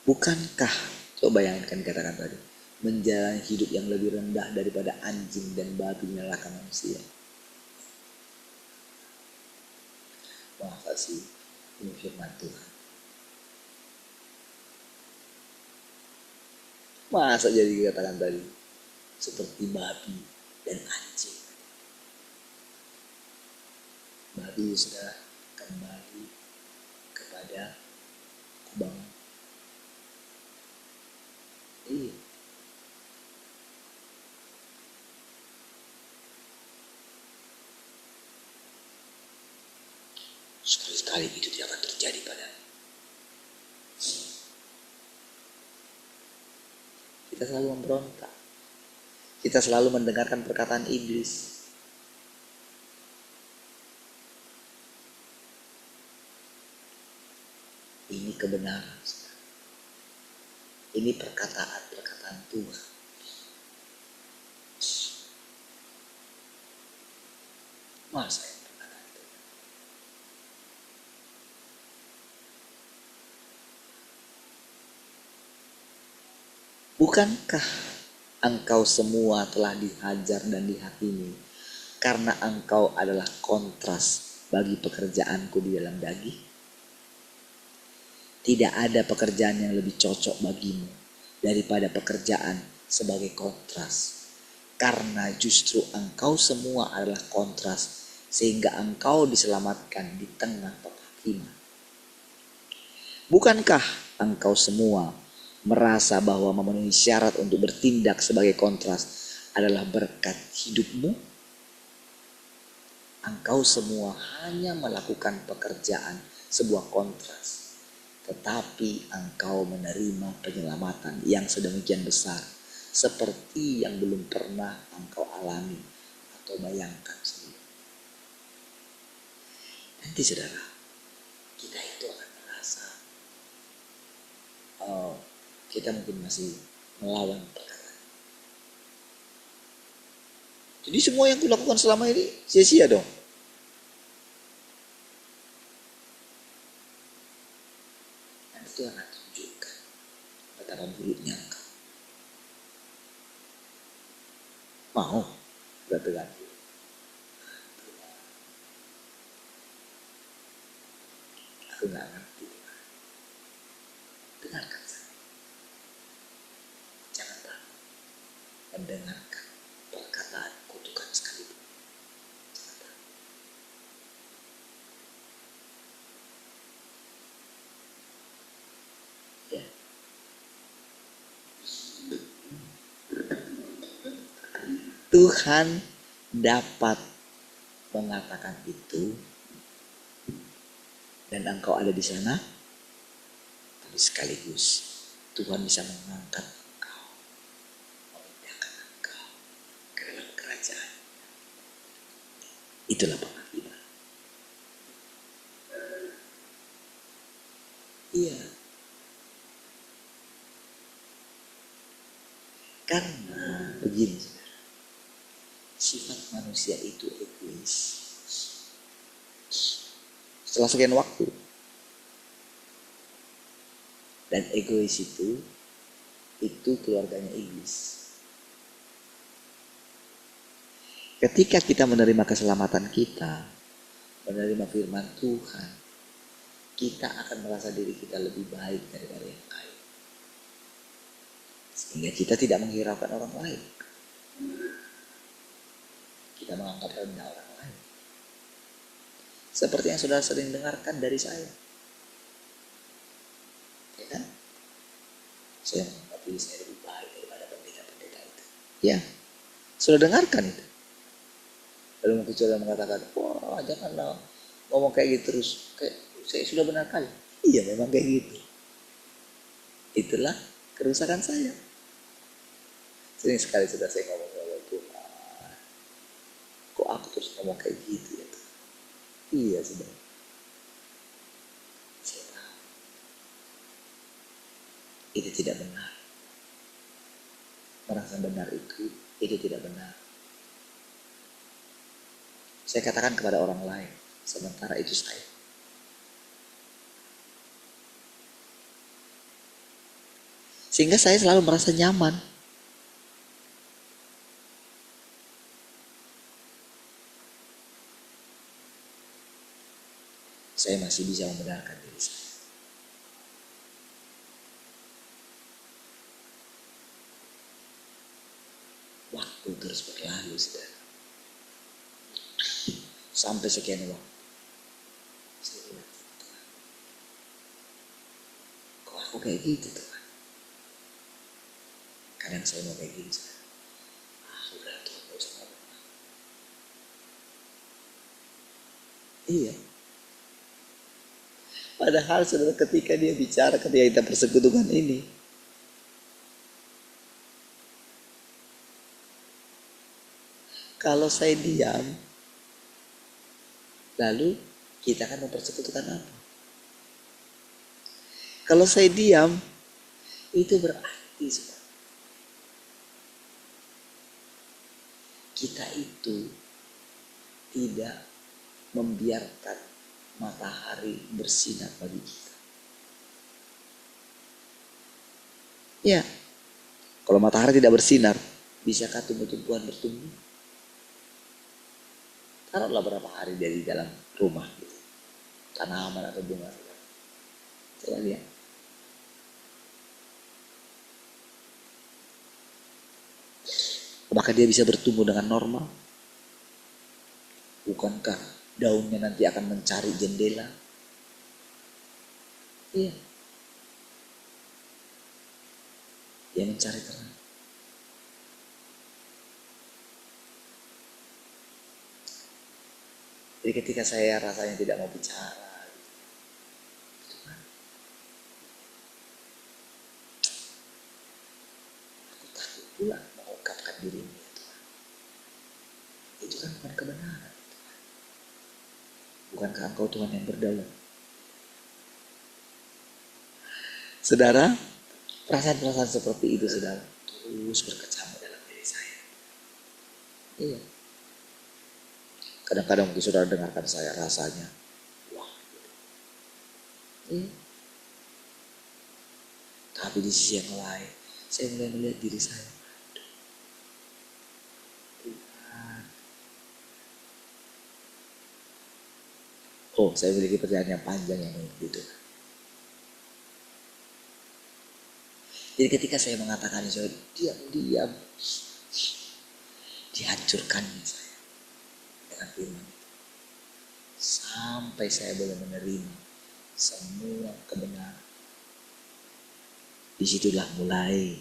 Bukankah, coba bayangkan katakan tadi, menjalani hidup yang lebih rendah daripada anjing dan babi neraka manusia? Masa sih ini firman Tuhan? Masa jadi dikatakan tadi seperti babi dan anjing? Babi sudah kembali kepada kubangan. Iya. Sekali-sekali itu tidak akan terjadi padamu. Kita selalu memberontak. Kita selalu mendengarkan perkataan iblis. Ini kebenaran. Ini perkataan Tuhan. Masa yang perkataan itu? Bukankah engkau semua telah dihajar dan dihakimi karena engkau adalah kontras bagi pekerjaanku di dalam daging? Tidak ada pekerjaan yang lebih cocok bagimu daripada pekerjaan sebagai kontras. Karena justru engkau semua adalah kontras sehingga engkau diselamatkan di tengah penghakiman. Bukankah engkau semua merasa bahwa memenuhi syarat untuk bertindak sebagai kontras adalah berkat hidupmu? Engkau semua hanya melakukan pekerjaan sebuah kontras. Tetapi engkau menerima penyelamatan yang sedemikian besar. Seperti yang belum pernah engkau alami atau bayangkan sebelumnya. Nanti saudara, kita itu akan merasa kita mungkin masih melawan perkara. Jadi semua yang kulakukan selama ini sia-sia dong. Dan itu akan tunjukkan betapa buruknya engkau. Mau berarti aku gak ngerti. Dengarkan saya. Jangan takut mendengarkan perkataan kutukan sekalipun. Jangan takut. Ya. Tuhan dapat mengatakan itu dan engkau ada di sana, tapi sekaligus Tuhan bisa mengangkat engkau, memindahkan engkau ke dalam kerajaan. Itulah pengabdian. Iya. Karena begini saudara, sifat manusia itu egois. Setelah sekian waktu, dan egois itu keluarganya iblis. Ketika kita menerima keselamatan kita, menerima firman Tuhan, kita akan merasa diri kita lebih baik daripada yang lain. Sehingga kita tidak menghiraukan orang lain. Kita menganggap rendah orang lain. Seperti yang saudara sering dengarkan dari saya. Ya kan? Saya menganggap diri saya lebih baik daripada pendeta-pendeta itu. Ya, sudah dengarkan itu. Lalu mungkin saudara mengatakan, wah janganlah ngomong kayak gitu terus. Kayak, saya sudah benar kali. Iya memang kayak gitu. Itulah kerusakan saya. Sering sekali sudah saya ngomong sama Tuhan, kok aku terus ngomong kayak gitu ya Tuhan? Iya sudah. Saya tahu itu tidak benar. Merasa benar itu tidak benar. Saya katakan kepada orang lain, sementara itu saya. Sehingga saya selalu merasa nyaman. Saya masih bisa membenarkan diri saya. Waktu terus berlalu, saudara. Sampai sekian waktu. Saya bilang, kok aku kayak gitu Tuhan? Kadang saya mau kayak gini, saudara. Udah Tuhan, gak usah ngomong. Iya. Padahal saudara ketika dia bicara, ketika kita persekutuan ini, kalau saya diam, lalu kita akan mempersekutukan apa? Kalau saya diam, itu berarti saudara, kita itu tidak membiarkan matahari bersinar bagi kita. Ya, kalau matahari tidak bersinar, bisakah tumbuh-tumbuhan bertumbuh? Taruhlah berapa hari dia di dalam rumah, gitu. Tanaman atau bunga. Coba lihat. Apakah dia bisa bertumbuh dengan normal? Bukankah daunnya nanti akan mencari jendela? Iya. Dia mencari terang. Jadi ketika saya rasanya tidak mau bicara, gitu kan, aku takut pula mengungkapkan dirimu ya Tuhan. Itu kan bukan kebenaran. Bukankah Engkau Tuhan yang berdaulat? Saudara, perasaan-perasaan seperti itu saudara terus berkecamuk dalam diri saya. Iya. Kadang-kadang mungkin saudara dengarkan saya rasanya, wah, gitu. Iya. Tapi di sisi yang lain, saya mulai melihat diri saya. Tuhan. Oh, saya memiliki pertanyaan yang panjang yang begitu. Jadi ketika saya mengatakan itu, saya diam-diam dihancurkannya saya dengan firman itu. Sampai saya boleh menerima semua kebenaran. Disitulah mulai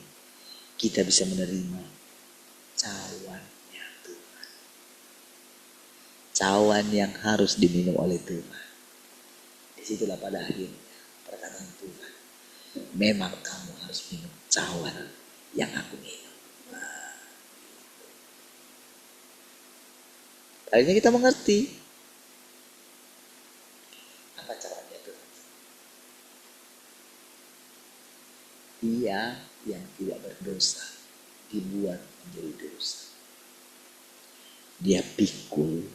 kita bisa menerima cawannya Tuhan. Cawan yang harus diminum oleh Tuhan. Disitulah pada akhirnya perkataan Tuhan. Memang kamu harus minum cawan yang aku minum. Akhirnya kita mengerti apa caranya Tuhan. Dia yang tidak berdosa dibuat menjadi dosa. Dia pikul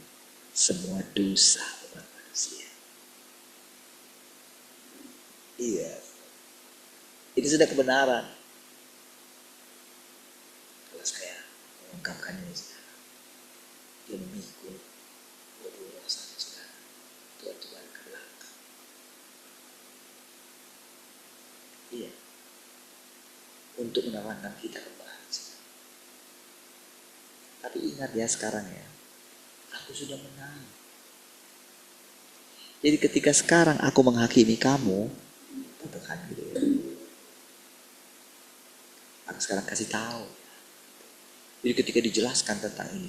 semua dosa umat manusia. Iya. Ini sudah kebenaran. Kalau saya mengungkapkan ini sekarang, dia memikul dosa sekarang. Tuhan ke belakang. Iya. Untuk menerangkan kita kembali. Tapi ingat ya sekarang ya, aku sudah menang. Jadi ketika sekarang aku menghakimi kamu, Tuhan gitu ya. Aku sekarang kasih tahu. Jadi ketika dijelaskan tentang ini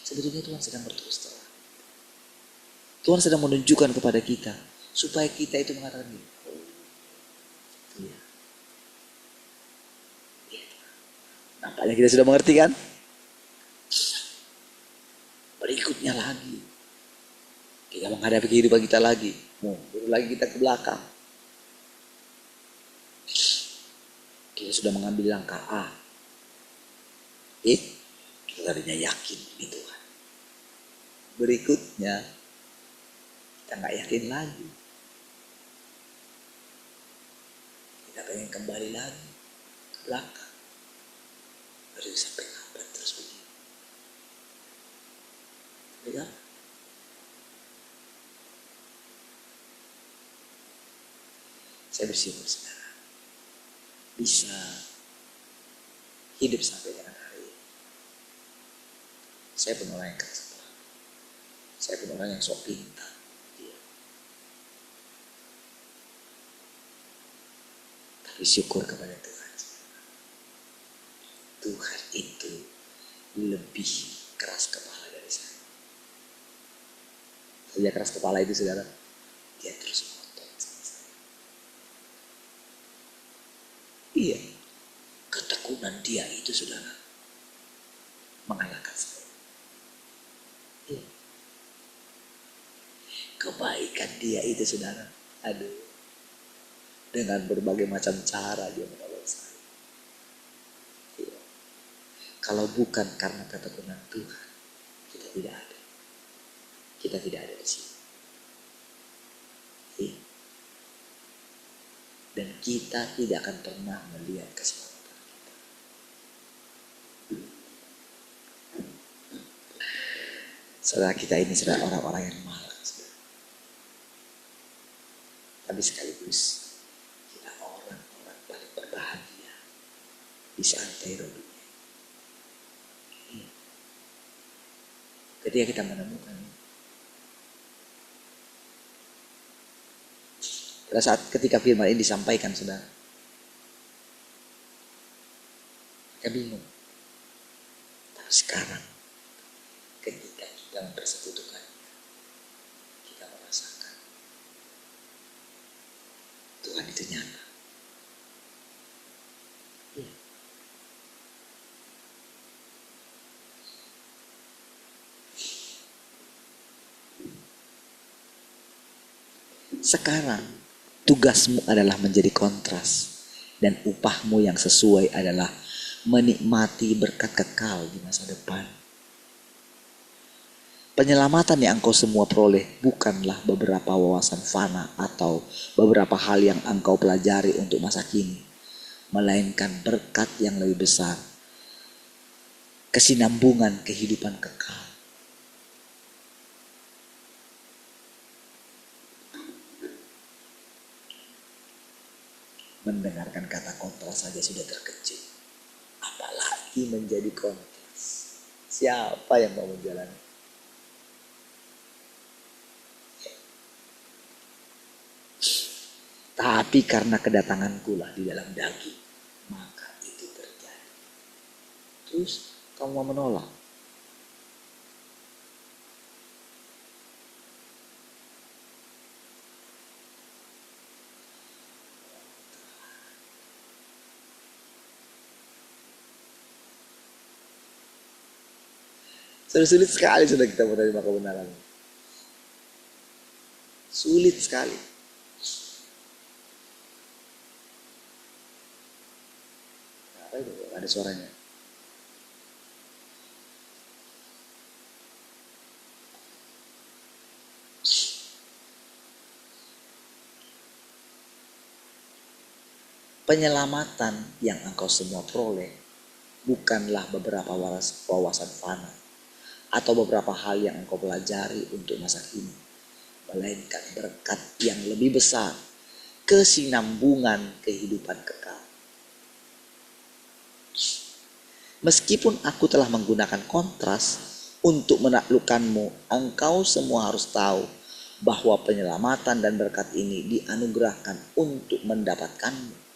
sebetulnya Tuhan sedang berterus terang. Tuhan sedang menunjukkan kepada kita supaya kita itu mengatakan ini. Iya. Nampaknya kita sudah mengerti kan? Berikutnya lagi, kita menghadapi kehidupan kita lagi. Mundur lagi kita ke belakang. Kita sudah mengambil langkah A. Tadinya yakin ini Tuhan. Berikutnya, kita nggak yakin lagi. Kita pengen kembali lagi ke belakang. Harus sampai kapan terus begini? Ya? Saya bersyukur saudara bisa hidup sampai dengan hari ini. Saya pun orang yang keras kepala. Saya pun orang yang sok pintar. Tapi syukur kepada Tuhan. Tuhan itu lebih keras kepala dari saya. Dia keras kepala itu saudara, dia terus ngotot sama saya. Iya, ketekunan dia itu saudara mengalahkan saya. Iya. Kebaikan dia itu saudara, aduh, dengan berbagai macam cara dia menolong saya. Iya. Kalau bukan karena ketekunan Tuhan, kita tidak ada. Kita tidak ada di sini. Iya. Dan kita tidak akan pernah melihat keselamatan kita. Saudara kita ini saudara orang-orang yang malas. Tapi sekaligus kita orang-orang paling berbahagia di seantero dunia. Iya. Ketika kita menemukan pada saat ketika firman ini disampaikan saudara, kita bingung. Tapi sekarang ketika kita mempersekutukan, Tuhan itu nyata. Sekarang tugasmu adalah menjadi kontras, dan upahmu yang sesuai adalah menikmati berkat kekal di masa depan. Penyelamatan yang engkau semua peroleh bukanlah beberapa wawasan fana atau beberapa hal yang engkau pelajari untuk masa kini, melainkan berkat yang lebih besar, kesinambungan kehidupan kekal. Mendengarkan kata kontras saja sudah terkejut, apalagi menjadi kontras. Siapa yang mau menjalani? Tapi karena kedatanganku lah di dalam daging, maka itu terjadi. Terus kamu mau menolak? Sulit sekali sudah kita menerima kebenaran. Sulit sekali. Apa itu? Ada suaranya. Penyelamatan yang engkau semua peroleh bukanlah beberapa wawasan fana atau beberapa hal yang engkau pelajari untuk masa kini, melainkan berkat yang lebih besar, kesinambungan kehidupan kekal. Meskipun aku telah menggunakan kontras untuk menaklukkanmu, engkau semua harus tahu bahwa penyelamatan dan berkat ini dianugerahkan untuk mendapatkanmu.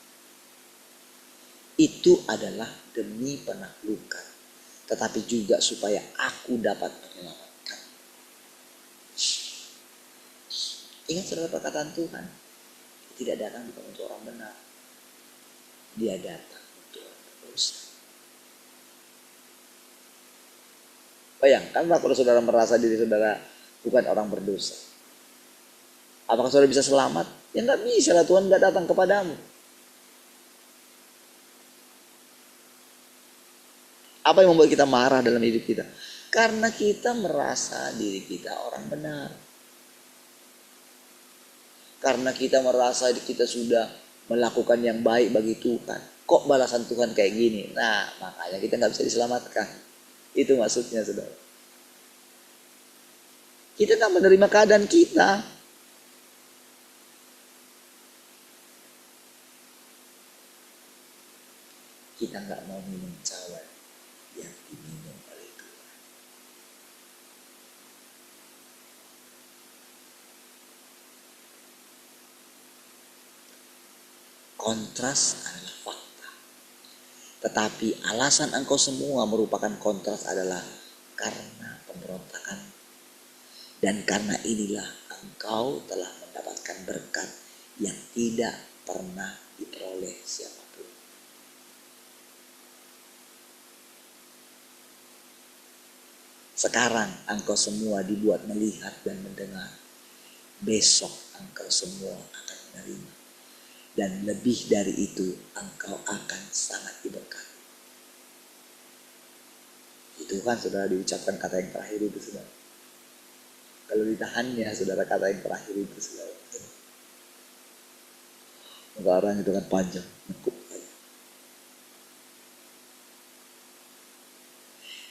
Itu adalah demi penaklukan, tetapi juga supaya aku dapat menyelamatkan. Ingat saudara perkataan Tuhan, tidak datang bukan untuk orang benar, dia datang untuk orang berdosa. Bayangkanlah kalau saudara merasa diri saudara bukan orang berdosa, apakah saudara bisa selamat? Ya nggak bisa lah, Tuhan nggak datang kepadamu. Apa yang membuat kita marah dalam hidup kita? Karena kita merasa diri kita orang benar. Karena kita merasa kita sudah melakukan yang baik bagi Tuhan. Kok balasan Tuhan kayak gini? Nah, makanya kita nggak bisa diselamatkan. Itu maksudnya, saudara. Kita nggak menerima keadaan kita. Kita nggak mau minum cawan yang diminum oleh Tuhan. Kontras adalah fakta. Tetapi alasan engkau semua merupakan kontras adalah karena pemberontakan. Dan karena inilah engkau telah mendapatkan berkat yang tidak pernah diperoleh siapapun. Sekarang engkau semua dibuat melihat dan mendengar. Besok engkau semua akan menerima. Dan lebih dari itu, engkau akan sangat diberkati. Itu kan saudara diucapkan kata yang terakhir itu, saudara. Kalau ditahannya, saudara, kata yang terakhir itu, saudara. Maka orang itu kan panjang.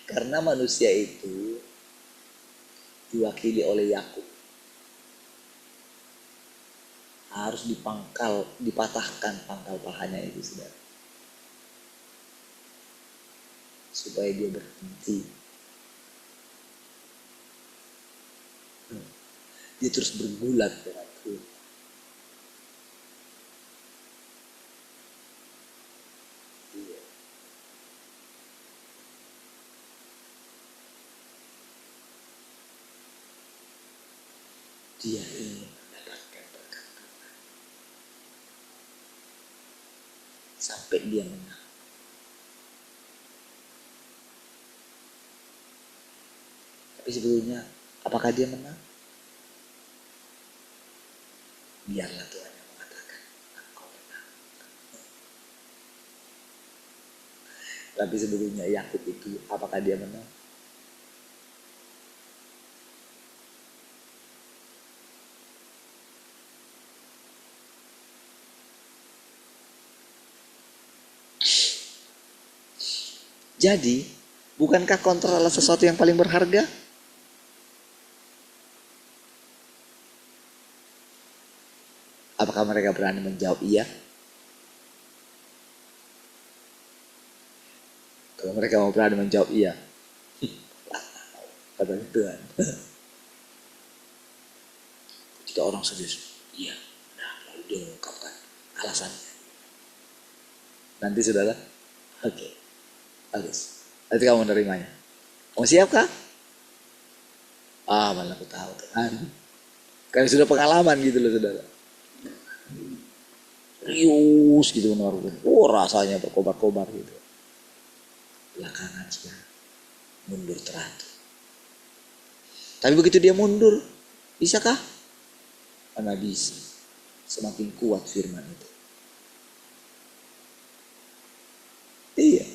Karena manusia itu diwakili oleh Yakub. Harus dipatahkan pangkal pahanya itu, saudara. Supaya dia berhenti. Dia terus bergulat dengan Tuhan. Dia ingin mendapatkan berkat Tuhan. sampai dia menang. Tapi sebelumnya, apakah dia menang? Biarlah Tuhan yang mengatakan, engkau menang. Tapi sebelumnya Yakub itu, apakah dia menang? Jadi, bukankah kontrol adalah sesuatu yang paling berharga? Apakah mereka berani menjawab iya? Kalau mereka mau berani menjawab iya, katanya Tuhan. Ketika orang serius, iya. Nah, lalu dia mengungkapkan alasannya. Nanti saudara, oke, bagus. Nanti kamu menerimanya. Kamu siap kah? Malah aku tahu Tuhan. Karena sudah pengalaman gitu loh saudara. Rius gitu menaruhkan. Rasanya berkobar-kobar gitu. Belakangan sudah mundur teratur. Tapi begitu dia mundur, bisakah? Karena bisa. Semakin kuat firman itu. Iya.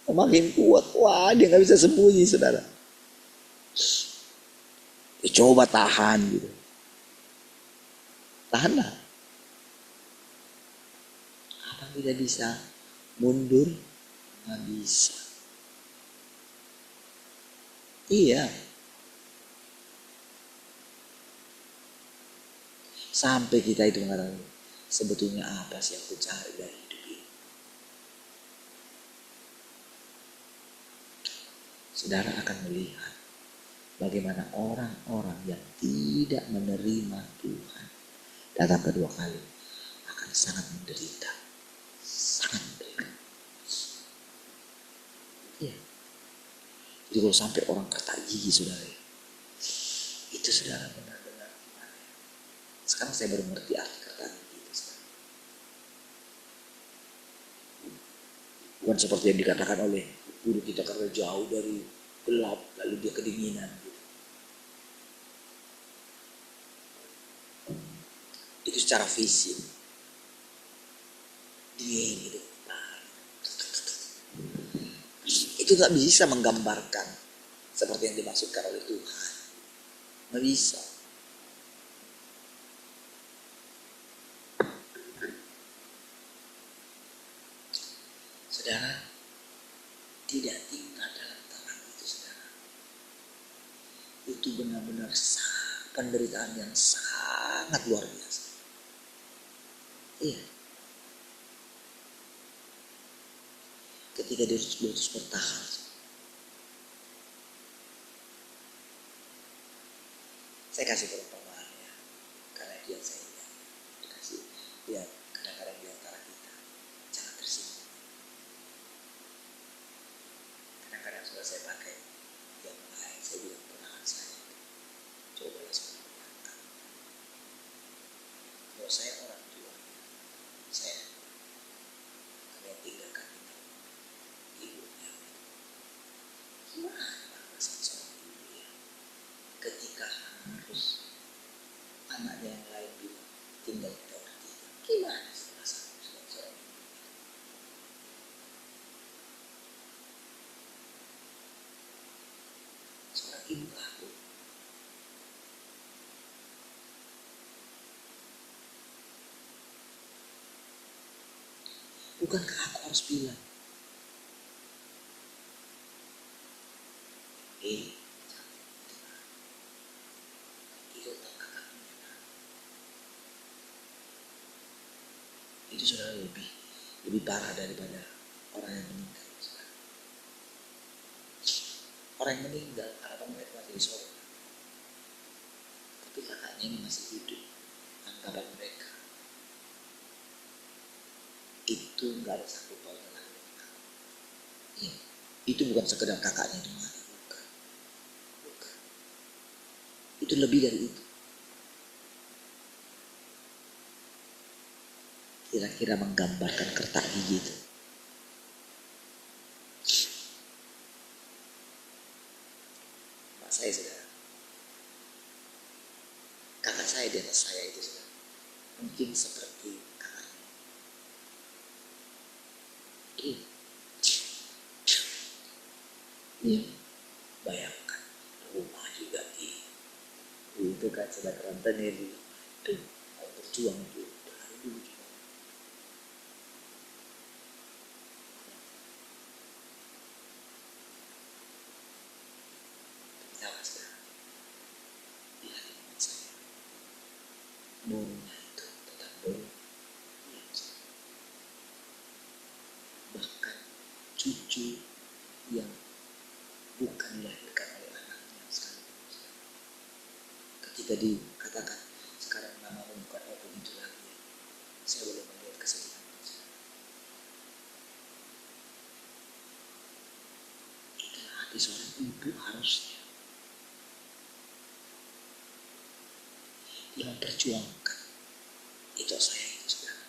Semakin kuat. Wah, dia gak bisa sembunyi saudara. Dia coba tahan gitu. Tahanlah. Apa tidak bisa mundur? Nggak bisa. Iya. Sampai kita itu mengatakan, sebetulnya apa sih yang aku cari dari hidup ini? Saudara akan melihat bagaimana orang-orang yang tidak menerima Tuhan datang kedua kali akan sangat menderita. Sangat menderita. Iya. Jadi kalau sampai orang kata gigi saudara, itu saudara benar-benar gimana? Sekarang saya baru mengerti arti kata gigi itu. Bukan seperti yang dikatakan oleh guru kita karena jauh dari gelap lalu dia kedinginan. Itu secara fisik dingin gitu. Itu gak bisa menggambarkan seperti yang dimaksudkan oleh Tuhan. Gak bisa. Saudara, tidak tinggal dalam terang itu saudara. Itu benar-benar penderitaan yang sangat luar biasa. Iya. Ketika dia harus bertahan. Saya kasih perumpamaan ya. Karena dia saya kasih. Ya, kadang-kadang di antara kita jangan tersinggung. Kadang-kadang sudah saya pakai yang lain. Saya bilang penahan saya. Cobalah sekarang menangkap. Kalau saya orang tua, saya akan tinggalkan itu. Ibunya. Gimana perasaan seorang ibu ya? Ketika harus anaknya yang lain bilang tinggal kita bertiga. Gimana perasaan seorang ibu? Seorang ibu aku. Bukankah aku harus bilang? Itu sudah lebih parah daripada orang yang meninggal. Orang yang meninggal karena mereka masih di surga, tapi kakaknya ini masih hidup. Anggapan mereka itu nggak ada sangkut pautnya lagi. Ya, itu bukan sekedar kakaknya itu mati, bukan. Itu lebih dari itu. kira-kira menggambarkan kertak gigi itu? Mak saya saudara, kakak saya di atas saya itu saudara, mungkin seperti kakaknya. Iya, bayangkan rumah juga itu kan sudah kerantannya dulu tuh mau berjuang dulu dari dulu juga. Tapi tahu saudara, di hati mama saya maunya itu tetap belum. Bahkan cucu yang bukan dilahirkan oleh anaknya sekalipun, ketika dikatakan sekarang namamu bukan Opung itu lagi, saya boleh melihat kesedihan. Itulah hati seorang ibu harusnya, yang memperjuangkan itu saya itu saudara.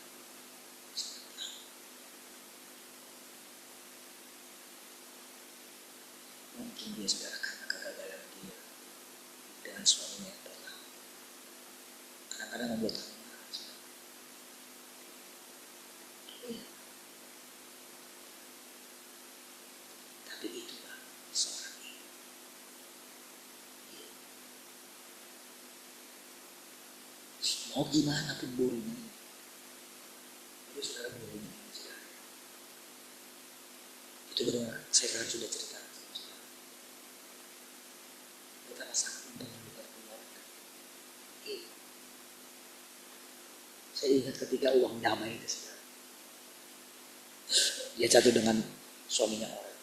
Mungkin dia saudara karena kegagalan dia dengan suaminya yang pertama, kadang-kadang membuat kami marah saudara. Iya. Tapi itulah seorang ibu. Iya. Mau gimana pun burungnya, itu saudara burungnya saudara. Itu benar, saya kan sudah cerita. Betapa sangat memperlukan keluarga. Iya. Saya ingat ketika uang damai itu saudara, dia jatuh dengan suaminya orang.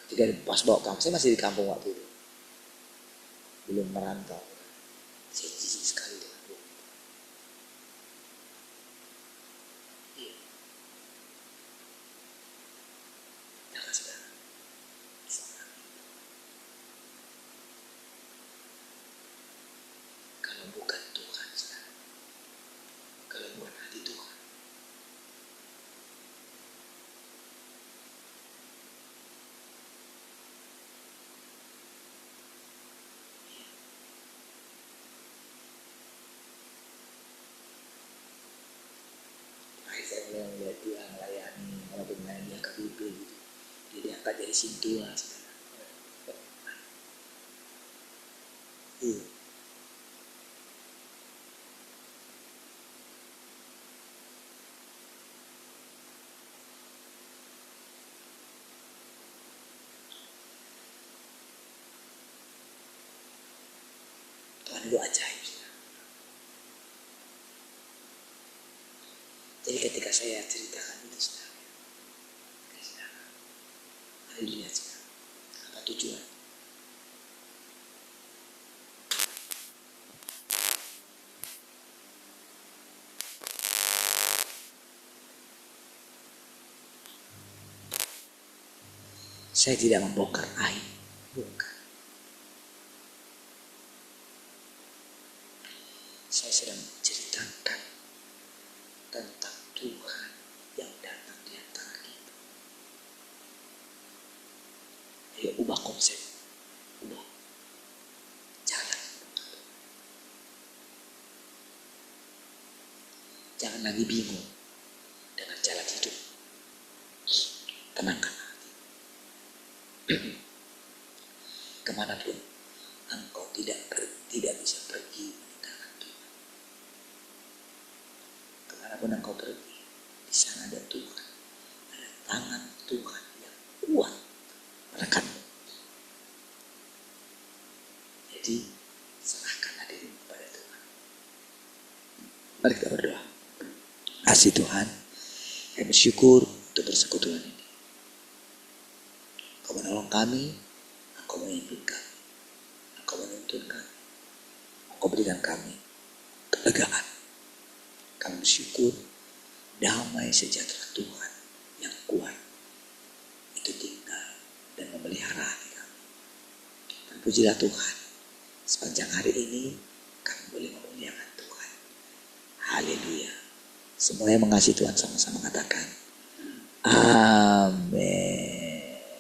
Ketika pas bawa kampung, saya masih di kampung waktu itu, belum merantau. Saya jijik sekali dengan uang. Iya. Jangan saudara, seorang kalau bukan Tuhan saudara, kalau bukan hati Tuhan, saya mulai melihat dia melayani, walaupun melayani dia KBP gitu, dia diangkat jadi sintua saudara. Iya. Tuhan itu ajaib saudara. Jadi ketika saya ceritakan itu saudara, mari lihat saudara, apa tujuan? Saya tidak membongkar aib, bukan. Saya sedang menceritakan tentang Tuhan yang datang di antara kita. Ayo ubah konsep, ubah jalan. Jangan lagi bingung dengan jalan hidup. Tenangkan hati. Kemanapun engkau tidak bisa pergi meninggalkan Tuhan. Kemanapun engkau pergi, di sana ada Tuhan. Ada tangan Tuhan yang kuat menekanmu. Jadi serahkanlah dirimu kepada Tuhan. Mari kita berdoa. Kasih Tuhan, kami bersyukur untuk persekutuan ini. Engkau menolong kami, Engkau memimpin kami, Engkau menuntun kami, Engkau berikan kami kelegaan. Kami bersyukur damai sejahtera Tuhan yang kuat itu tinggal dan memelihara hati kami. Terpujilah Tuhan, sepanjang hari ini kami boleh memuliakan Tuhan. Semua yang mengasihi Tuhan sama-sama katakan. Amin.